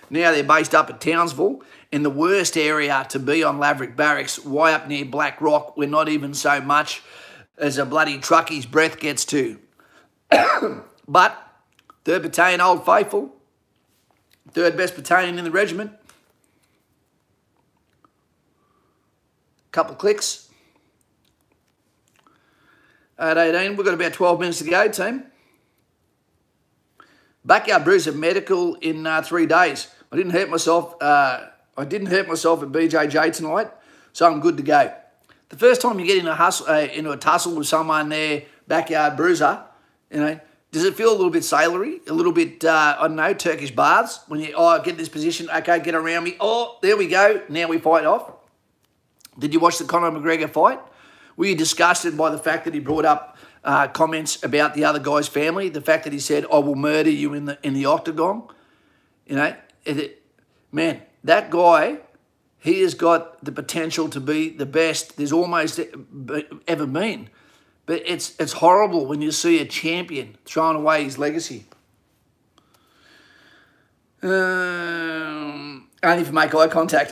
Now they're based up at Townsville, in the worst area to be on Laverick Barracks, way up near Black Rock, where not even so much as a bloody truckie's breath gets to. But 3rd Battalion, Old Faithful, 3rd best battalion in the regiment. Couple clicks. At 18, we've got about 12 minutes to go, team. Backyard Bruiser medical in 3 days. I didn't hurt myself. I didn't hurt myself at BJJ tonight, so I'm good to go. The first time you get in into a tussle with someone there, Backyard Bruiser, you know, does it feel a little bit sailory, a little bit, I don't know, Turkish baths? When you, get this position, okay, get around me. Oh, there we go. Now we fight off. Did you watch the Conor McGregor fight? Were you disgusted by the fact that he brought up comments about the other guy's family? The fact that he said, I will murder you in the octagon? You know, man, that guy, he has got the potential to be the best there's almost ever been. But it's horrible when you see a champion throwing away his legacy. Only if you make eye contact.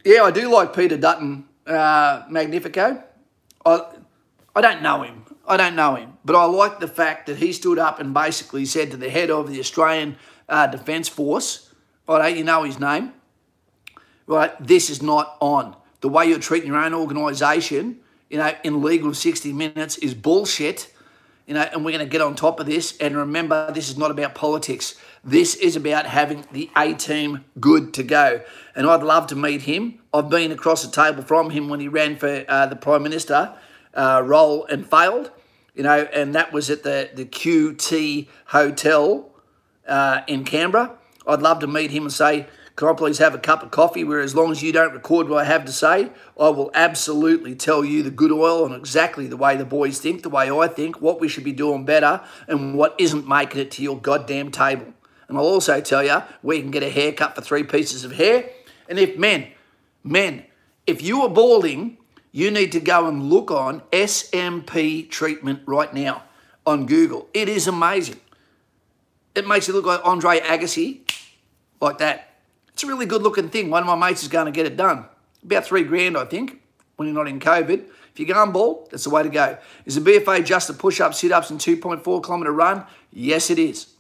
Yeah, I do like Peter Dutton Magnifico. I don't know him. But I like the fact that he stood up and basically said to the head of the Australian Defence Force, right, you know his name, right, this is not on. the way you're treating your own organisation, you know, in Legal of 60 Minutes is bullshit, you know, and we're going to get on top of this. And remember, this is not about politics. This is about having the A-team good to go. And I'd love to meet him. I've been across the table from him when he ran for the Prime Minister role and failed, you know, and that was at the QT Hotel in Canberra. I'd love to meet him and say, can I please have a cup of coffee, where as long as you don't record what I have to say, I will absolutely tell you the good oil and exactly the way the boys think, the way I think, what we should be doing better and what isn't making it to your goddamn table. And I'll also tell you where you can get a haircut for 3 pieces of hair. And if men, if you are balding, you need to go and look on SMP treatment right now on Google. It is amazing. It makes you look like Andre Agassi, like that. It's a really good looking thing. One of my mates is going to get it done. About $3 grand, I think, when you're not in COVID. If you're going bald, that's the way to go. Is a BFA just a push-ups, sit-ups and 2.4 kilometre run? Yes, it is.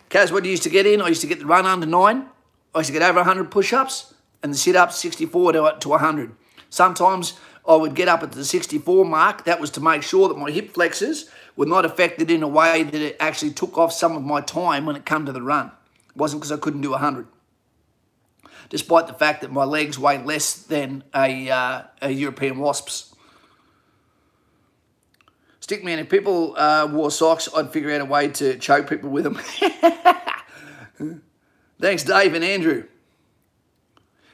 Kaz, what do you used to get in? I used to get the run under 9. I used to get over 100 push-ups and the sit-ups 64 to 100. Sometimes I would get up at the 64 mark. That was to make sure that my hip flexors were not affected in a way that it actually took off some of my time when it came to the run. It wasn't because I couldn't do 100. Despite the fact that my legs weigh less than a European Wasps. Stickman, if people wore socks, I'd figure out a way to choke people with them. Thanks, Dave and Andrew.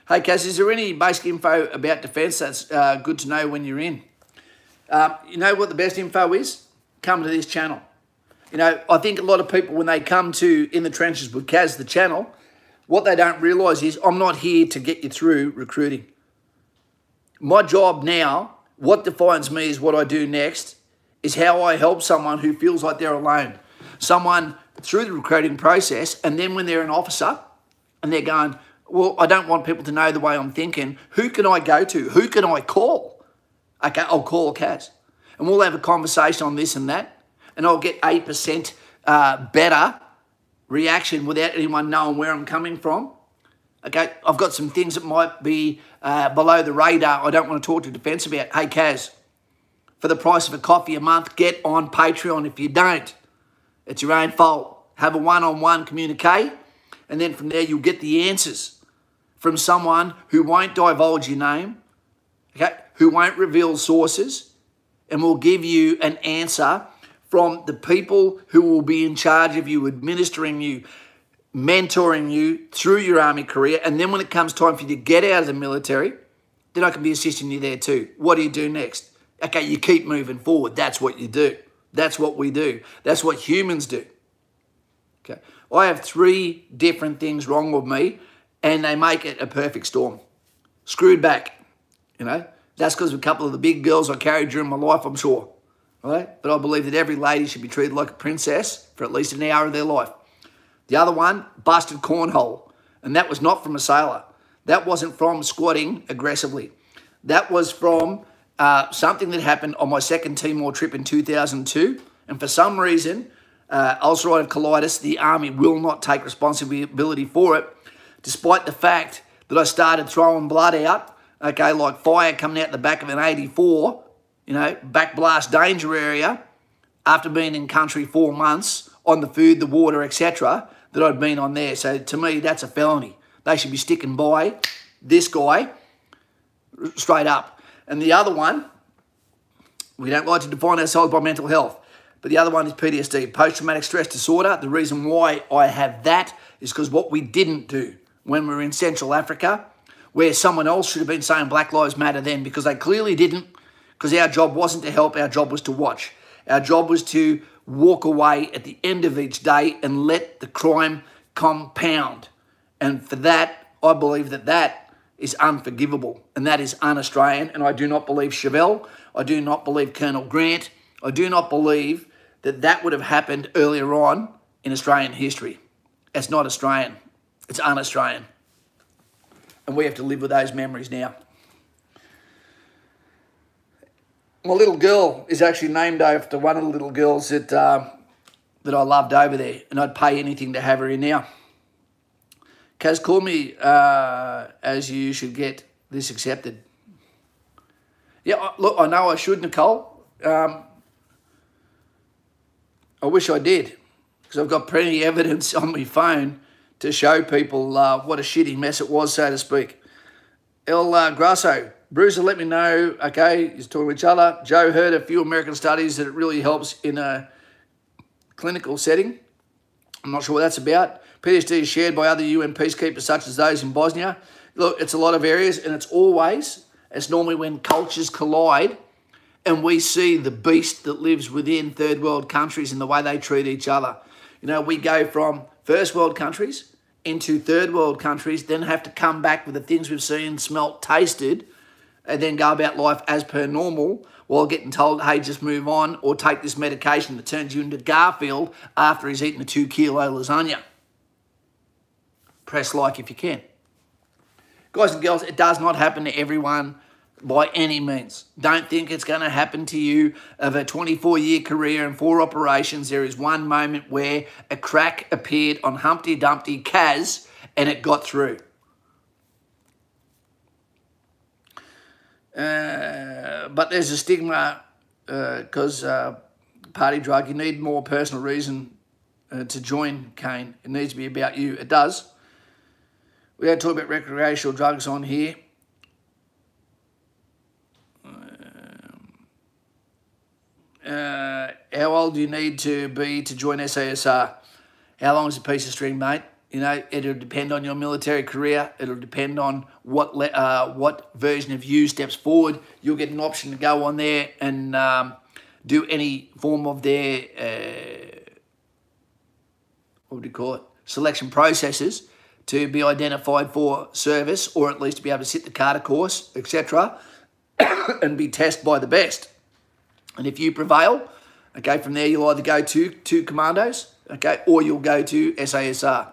Hey, Cass, is there any basic info about defence that's good to know when you're in? You know what the best info is? Come to this channel. You know, I think a lot of people, when they come to In the Trenches with Kaz, the channel, what they don't realise is I'm not here to get you through recruiting. My job now, what defines me is what I do next, is how I help someone who feels like they're alone. Someone through the recruiting process, and then when they're an officer and they're going, well, I don't want people to know the way I'm thinking. Who can I go to? Who can I call? Okay, I'll call Kaz. And we'll have a conversation on this and that. And I'll get 8% better reaction without anyone knowing where I'm coming from. Okay, I've got some things that might be below the radar I don't want to talk to defence about. Hey, Kaz, for the price of a coffee a month, get on Patreon. If you don't, it's your own fault. Have a one-on-one communique, and then from there you'll get the answers from someone who won't divulge your name, okay, who won't reveal sources, and will give you an answer from the people who will be in charge of you, administering you, mentoring you through your army career. And then when it comes time for you to get out of the military, then I can be assisting you there too. What do you do next? Okay, you keep moving forward. That's what you do. That's what we do. That's what humans do. Okay, I have 3 different things wrong with me, and they make it a perfect storm. Screwed back, you know. That's because of a couple of the big girls I carried during my life, I'm sure. Right? But I believe that every lady should be treated like a princess for at least an hour of their life. The other one, busted cornhole. And that was not from a sailor. That wasn't from squatting aggressively. That was from something that happened on my second Timor trip in 2002. And for some reason, ulcerative colitis, the army will not take responsibility for it, despite the fact that I started throwing blood out, okay, like fire coming out the back of an 84, you know, backblast danger area, after being in country 4 months on the food, the water, etc., that I'd been on there. So to me, that's a felony. They should be sticking by this guy straight up. And the other one, we don't like to define ourselves by mental health, but the other one is PTSD, post-traumatic stress disorder. The reason why I have that is because what we didn't do when we were in Central Africa, where someone else should have been saying Black Lives Matter then, because they clearly didn't. Because our job wasn't to help, our job was to watch. Our job was to walk away at the end of each day and let the crime compound. And for that, I believe that that is unforgivable and that is un-Australian. And I do not believe Chevelle, I do not believe Colonel Grant, I do not believe that that would have happened earlier on in Australian history. It's not Australian, it's un-Australian. And we have to live with those memories now. My little girl is actually named after one of the little girls that I loved over there, and I'd pay anything to have her in now. Kaz, call me as you should get this accepted. Yeah, look, I know I should, Nicole. I wish I did, because I've got plenty of evidence on my phone to show people what a shitty mess it was, so to speak. El Grasso, Bruiser, let me know. Okay, he's talking to each other. Joe heard a few American studies that it really helps in a clinical setting. I'm not sure what that's about. PTSD is shared by other UN peacekeepers such as those in Bosnia. Look, it's a lot of areas, and it's normally when cultures collide and we see the beast that lives within third world countries and the way they treat each other. You know, we go from first world countries into third world countries, then have to come back with the things we've seen, smelt, tasted, and then go about life as per normal while getting told, hey, just move on or take this medication that turns you into Garfield after he's eaten a 2-kilo lasagna. Press like if you can. Guys and girls, it does not happen to everyone by any means. Don't think it's going to happen to you. Of a 24-year career and 4 operations, there is one moment where a crack appeared on Humpty Dumpty Kaz and it got through. But there's a stigma because party drug, you need more personal reason to join, Kane. It needs to be about you. It does. We don't talk about recreational drugs on here. How old do you need to be to join SASR? How long is a piece of string, mate? You know, it'll depend on your military career. It'll depend on what version of you steps forward. You'll get an option to go on there and do any form of their, what would you call it, selection processes to be identified for service, or at least to be able to sit the Carter course, etc., and be tested by the best. And if you prevail, okay, from there you'll either go to commandos, okay, or you'll go to SASR.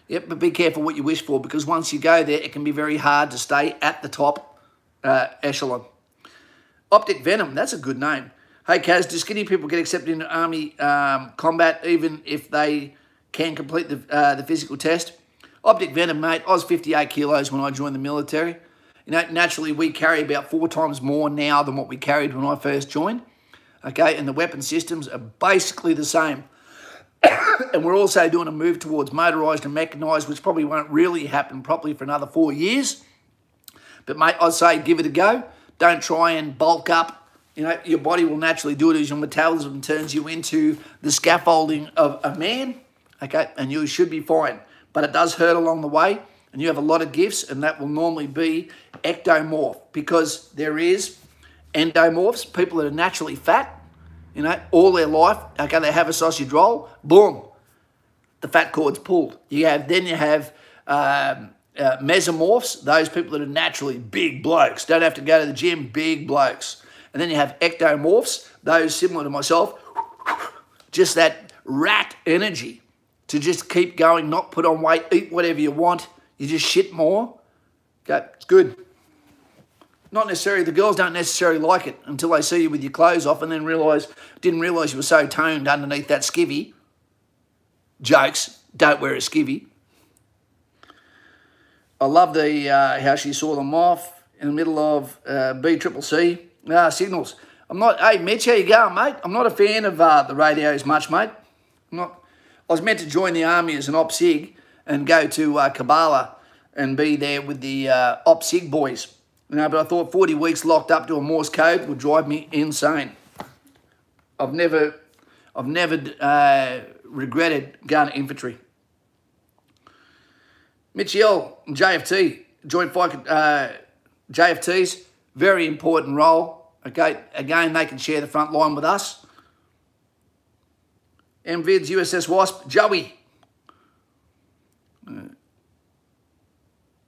Yep, but be careful what you wish for, because once you go there, it can be very hard to stay at the top echelon. Optic Venom, that's a good name. Hey, Kaz, do skinny people get accepted into Army combat even if they can complete the physical test? Optic Venom, mate, I was 58 kilos when I joined the military. You know, naturally, we carry about 4 times more now than what we carried when I first joined. Okay, and the weapon systems are basically the same. And we're also doing a move towards motorised and mechanised, which probably won't really happen properly for another 4 years. But, mate, I'd say give it a go. Don't try and bulk up. You know, your body will naturally do it as your metabolism turns you into the scaffolding of a man. Okay, and you should be fine. But it does hurt along the way, and you have a lot of gifts, and that will normally be ectomorph, because there is endomorphs, people that are naturally fat, you know, all their life. Okay, they have a sausage roll, boom, the fat cord's pulled. You have mesomorphs, those people that are naturally big blokes, don't have to go to the gym, big blokes. And then you have ectomorphs, those similar to myself, just that rat energy to just keep going, not put on weight, eat whatever you want. You just shit more. Okay, it's good. Not necessarily, the girls don't necessarily like it until they see you with your clothes off and then didn't realise you were so toned underneath that skivvy. Jokes, don't wear a skivvy. I love the how she saw them off in the middle of BCCC. Signals. Hey, Mitch, how you going, mate? I'm not a fan of the radios much, mate. I was meant to join the army as an OPSIG and go to Kabbalah and be there with the OPSIG boys. You know, but I thought 40 weeks locked up to a Morse code would drive me insane. I've never regretted going to infantry. Mitchell, JFT, Joint Fire, JFTs, very important role. Okay, again, they can share the front line with us. MVids, USS Wasp, Joey.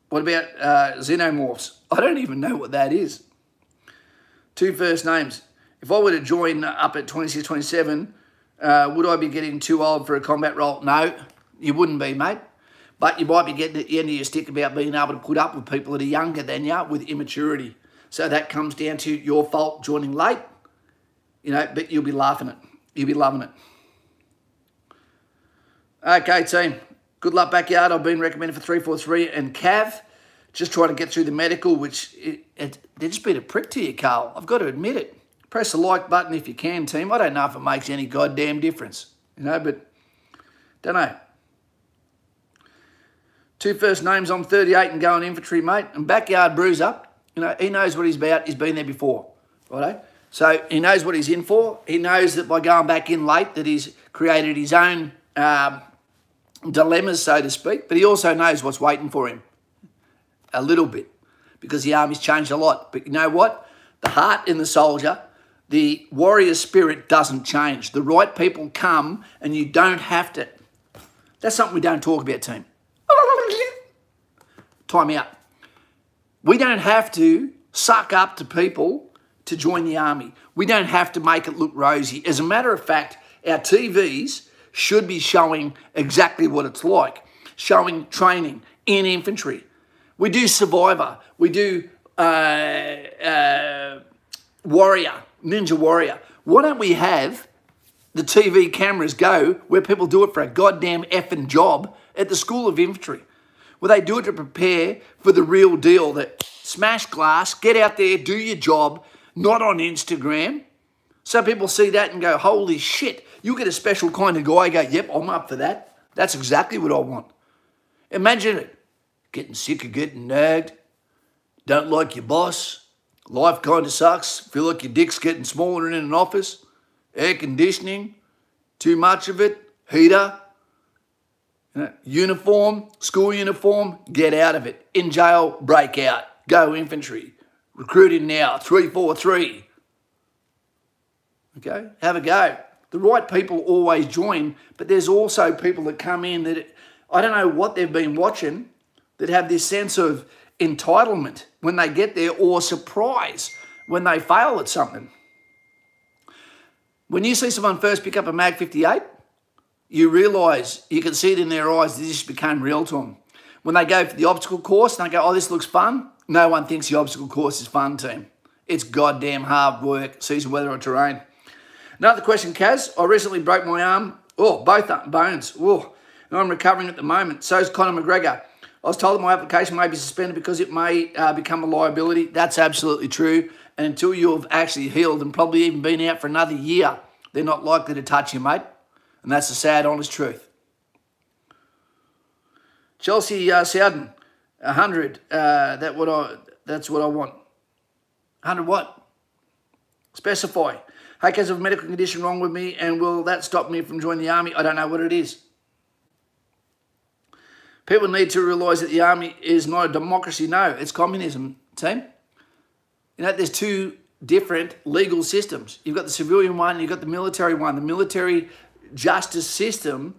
What about xenomorphs? I don't even know what that is. 2 first names. If I were to join up at 26, 27, would I be getting too old for a combat role? No, you wouldn't be, mate. But you might be getting at the end of your stick about being able to put up with people that are younger than you with immaturity. So that comes down to your fault joining late, you know, but you'll be laughing it. You'll be loving it. Okay, team. Good luck, backyard. I've been recommended for 343 and Cav. Just trying to get through the medical, which they've just been a prick to you, Carl. I've got to admit it. Press the like button if you can, team. I don't know if it makes any goddamn difference, but don't know. 2 first names. I'm 38 and going infantry, mate. And backyard bruiser, he knows what he's about. He's been there before, righto? So he knows what he's in for. He knows that by going back in late that he's created his own dilemmas, so to speak. But he also knows what's waiting for him. A little bit, because the army's changed a lot. But you know what? The heart in the soldier, the warrior spirit doesn't change. The right people come and you don't have to. That's something we don't talk about, team. Time out. We don't have to suck up to people to join the army. We don't have to make it look rosy. As a matter of fact, our TVs should be showing exactly what it's like, showing training in infantry. We do Survivor. We do Warrior, Ninja Warrior. Why don't we have the TV cameras go where people do it for a goddamn effing job at the School of Infantry, where they do it to prepare for the real deal, that smash glass, get out there, do your job, not on Instagram. So people see that and go, holy shit, you get a special kind of guy, go, yep, I'm up for that. That's exactly what I want. Imagine it. Getting sick of getting nagged, don't like your boss, life kind of sucks, feel like your dick's getting smaller in an office, air conditioning, too much of it, heater, uniform, school uniform, get out of it. In jail, break out, go infantry, recruiting now, 343. Okay, have a go. The right people always join, but there's also people that come in that, I don't know what they've been watching, that have this sense of entitlement when they get there, or surprise when they fail at something. When you see someone first pick up a Mag 58, you realise, you can see it in their eyes, this became real to them. When they go for the obstacle course and they go, oh, this looks fun, no one thinks the obstacle course is fun, team. It's goddamn hard work, season, weather or terrain. Another question, Kaz. I recently broke my arm, both bones, and I'm recovering at the moment. So is Conor McGregor. I was told that my application may be suspended because it may become a liability. That's absolutely true. And until you have actually healed and probably even been out for another year, they're not likely to touch you, mate. And that's the sad, honest truth. Chelsea Souden, 100. That's what I want. 100 what? Specify. Hey, case of a medical condition wrong with me, and will that stop me from joining the army? I don't know what it is. People need to realise that the army is not a democracy. No, it's communism, team. There's two different legal systems. You've got the civilian one and you've got the military one. The military justice system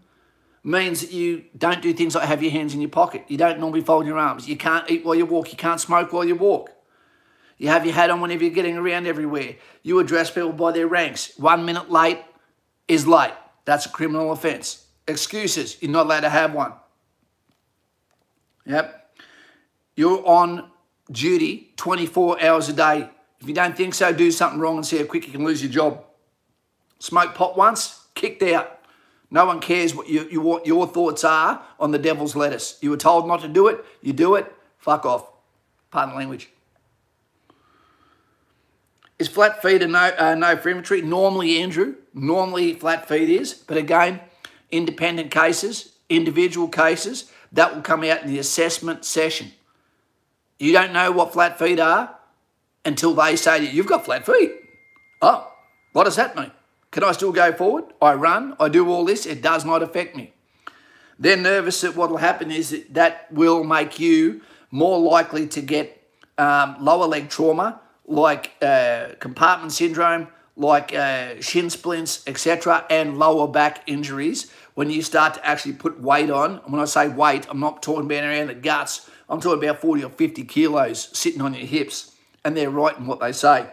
means that you don't do things like have your hands in your pocket. You don't normally fold your arms. You can't eat while you walk. You can't smoke while you walk. You have your hat on whenever you're getting around everywhere. You address people by their ranks. 1 minute late is late. That's a criminal offence. Excuses, you're not allowed to have one. Yep. You're on duty 24 hours a day. If you don't think so, do something wrong and see how quick you can lose your job. Smoke pot once, kicked out. No one cares what your thoughts are on the devil's lettuce. You were told not to do it, you do it, fuck off. Pardon the language. Is flat feet a no for infantry? Normally, Andrew, flat feet is. But again, independent cases, individual cases, that will come out in the assessment session. You don't know what flat feet are until they say to you, you've got flat feet. Oh, what does that mean? Can I still go forward? I run, I do all this, it does not affect me. They're nervous that what will happen is that will make you more likely to get lower leg trauma, like compartment syndrome, like shin splints, etc., and lower back injuries when you start to actually put weight on. And when I say weight, I'm not talking about around the guts. I'm talking about 40 or 50 kilos sitting on your hips, and they're right in what they say.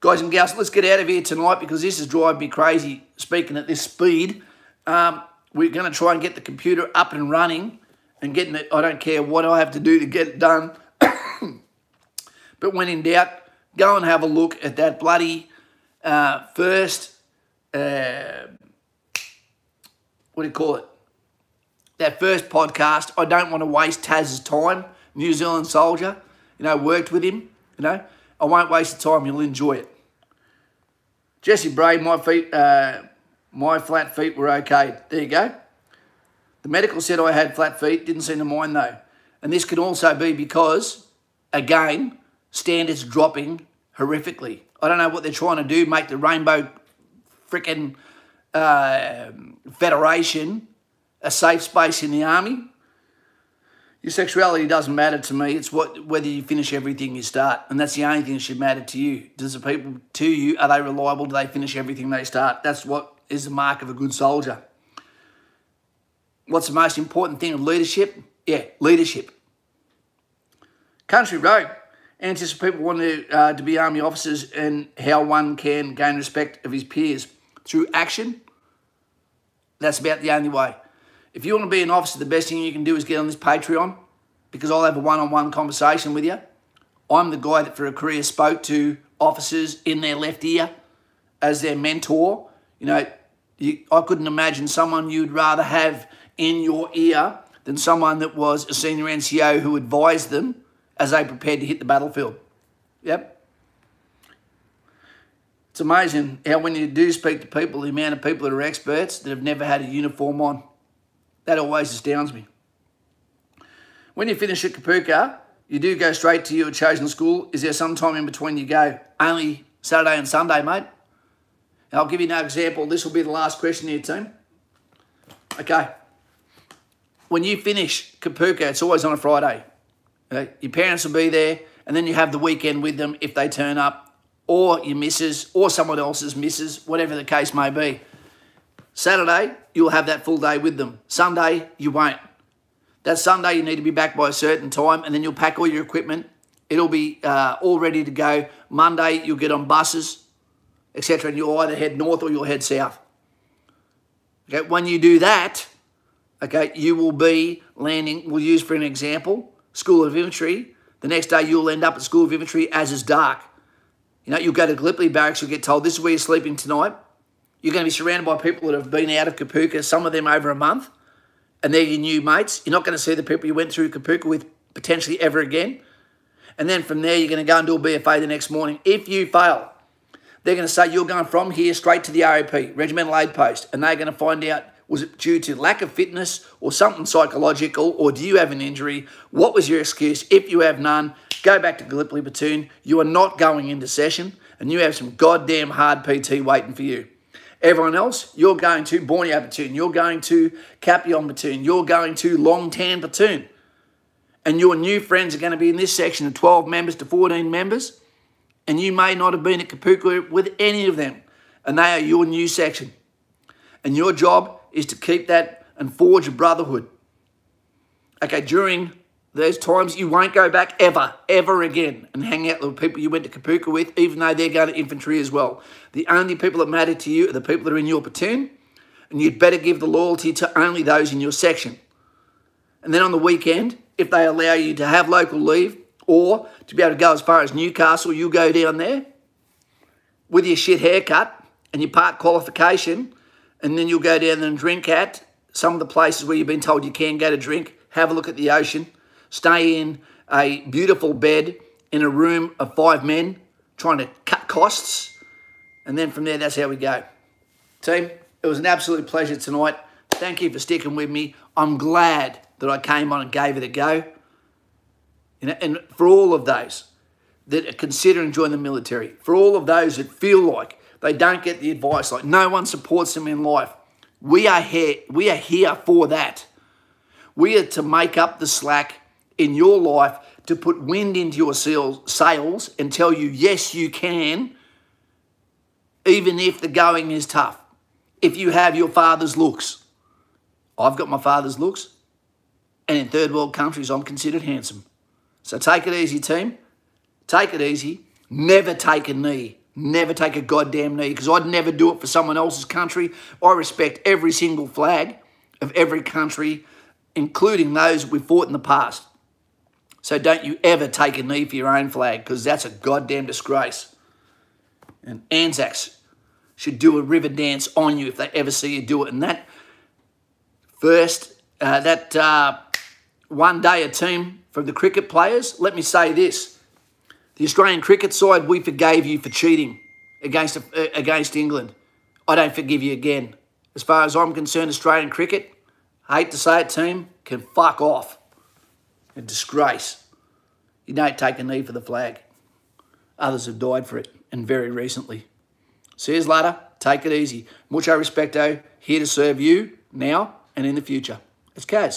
Guys and gals, let's get out of here tonight because this is driving me crazy speaking at this speed. We're going to try and get the computer up and running and getting it. I don't care what I have to do to get it done. But when in doubt, go and have a look at that bloody first what do you call it? That first podcast, I don't want to waste Taz's time. New Zealand soldier, worked with him, I won't waste the time. You'll enjoy it. Jesse Bray, my flat feet were okay. There you go. The medical said I had flat feet. Didn't seem to mind though. And this could also be because, again, standards dropping horrifically. I don't know what they're trying to do, make the Rainbow frickin' Federation a safe space in the army. Your sexuality doesn't matter to me. It's whether you finish everything you start. And that's the only thing that should matter to you. Does the people to you, are they reliable? Do they finish everything they start? That's what is the mark of a good soldier. What's the most important thing of leadership? Yeah, leadership. Country Road answers people want to be army officers and how one can gain respect of his peers through action. That's about the only way. If you want to be an officer, the best thing you can do is get on this Patreon, because I'll have a one-on-one conversation with you. I'm the guy that for a career spoke to officers in their left ear as their mentor. I couldn't imagine someone you'd rather have in your ear than someone that was a senior NCO who advised them as they prepared to hit the battlefield. Yep. It's amazing how when you do speak to people, the amount of people that are experts that have never had a uniform on. That always astounds me. When you finish at Kapooka, you do go straight to your chosen school. Is there some time in between you go? Only Saturday and Sunday, mate. I'll give you an example. This will be the last question here, team. Okay. When you finish Kapooka, it's always on a Friday. Okay? Your parents will be there, and then you have the weekend with them if they turn up, or your missus, or someone else's missus, whatever the case may be. Saturday, you'll have that full day with them. Sunday, you won't. That Sunday, you need to be back by a certain time, and then you'll pack all your equipment. It'll be all ready to go. Monday, you'll get on buses, etc., and you'll either head north or you'll head south. Okay, when you do that, okay, you will be landing, we'll use for an example, School of Infantry. The next day, you'll end up at School of Infantry as is dark. You'll go to Gallipoli Barracks, you'll get told, this is where you're sleeping tonight. You're going to be surrounded by people that have been out of Kapooka, some of them over a month, and they're your new mates. You're not going to see the people you went through Kapooka with potentially ever again. And then from there, you're going to go and do a BFA the next morning. If you fail, they're going to say you're going from here straight to the RAP, Regimental Aid Post, and they're going to find out, was it due to lack of fitness or something psychological, or do you have an injury? What was your excuse? If you have none, go back to Gallipoli Platoon. You are not going into session, and you have some goddamn hard PT waiting for you. Everyone else, you're going to Borneo Platoon, you're going to Capion Platoon, you're going to Long Tan Platoon. And your new friends are going to be in this section of 12 members to 14 members, and you may not have been at Kapooka with any of them, and they are your new section. And your job is to keep that and forge a brotherhood. Okay, during those times, you won't go back ever again and hang out with people you went to Kapooka with, even though they're going to infantry as well. The only people that matter to you are the people that are in your platoon, and you'd better give the loyalty to only those in your section. And then on the weekend, if they allow you to have local leave or to be able to go as far as Newcastle, you'll go down there with your shit haircut and your part qualification, and then you'll go down there and drink at some of the places where you've been told you can go to drink, have a look at the ocean, stay in a beautiful bed in a room of 5 men trying to cut costs. And then from there, that's how we go. Team, it was an absolute pleasure tonight. Thank you for sticking with me. I'm glad that I came on and gave it a go. And for all of those that are considering joining the military, for all of those that feel like they don't get the advice, like no one supports them in life, we are here for that. We are to make up the slack in your life, to put wind into your sails and tell you, yes, you can, even if the going is tough. If you have your father's looks. I've got my father's looks, and in third world countries, I'm considered handsome. So take it easy, team. Take it easy. Never take a knee. Never take a goddamn knee, because I'd never do it for someone else's country. I respect every single flag of every country, including those we fought in the past. So don't you ever take a knee for your own flag, because that's a goddamn disgrace. And Anzacs should do a river dance on you if they ever see you do it. And that first, one day a team from the cricket players, let me say this. The Australian cricket side, we forgave you for cheating against England. I don't forgive you again. As far as I'm concerned, Australian cricket, I hate to say it, team, can fuck off. A disgrace. You don't take a knee for the flag. Others have died for it, and very recently. See you later. Take it easy. Mucho respecto. Here to serve you now and in the future. It's Kaz.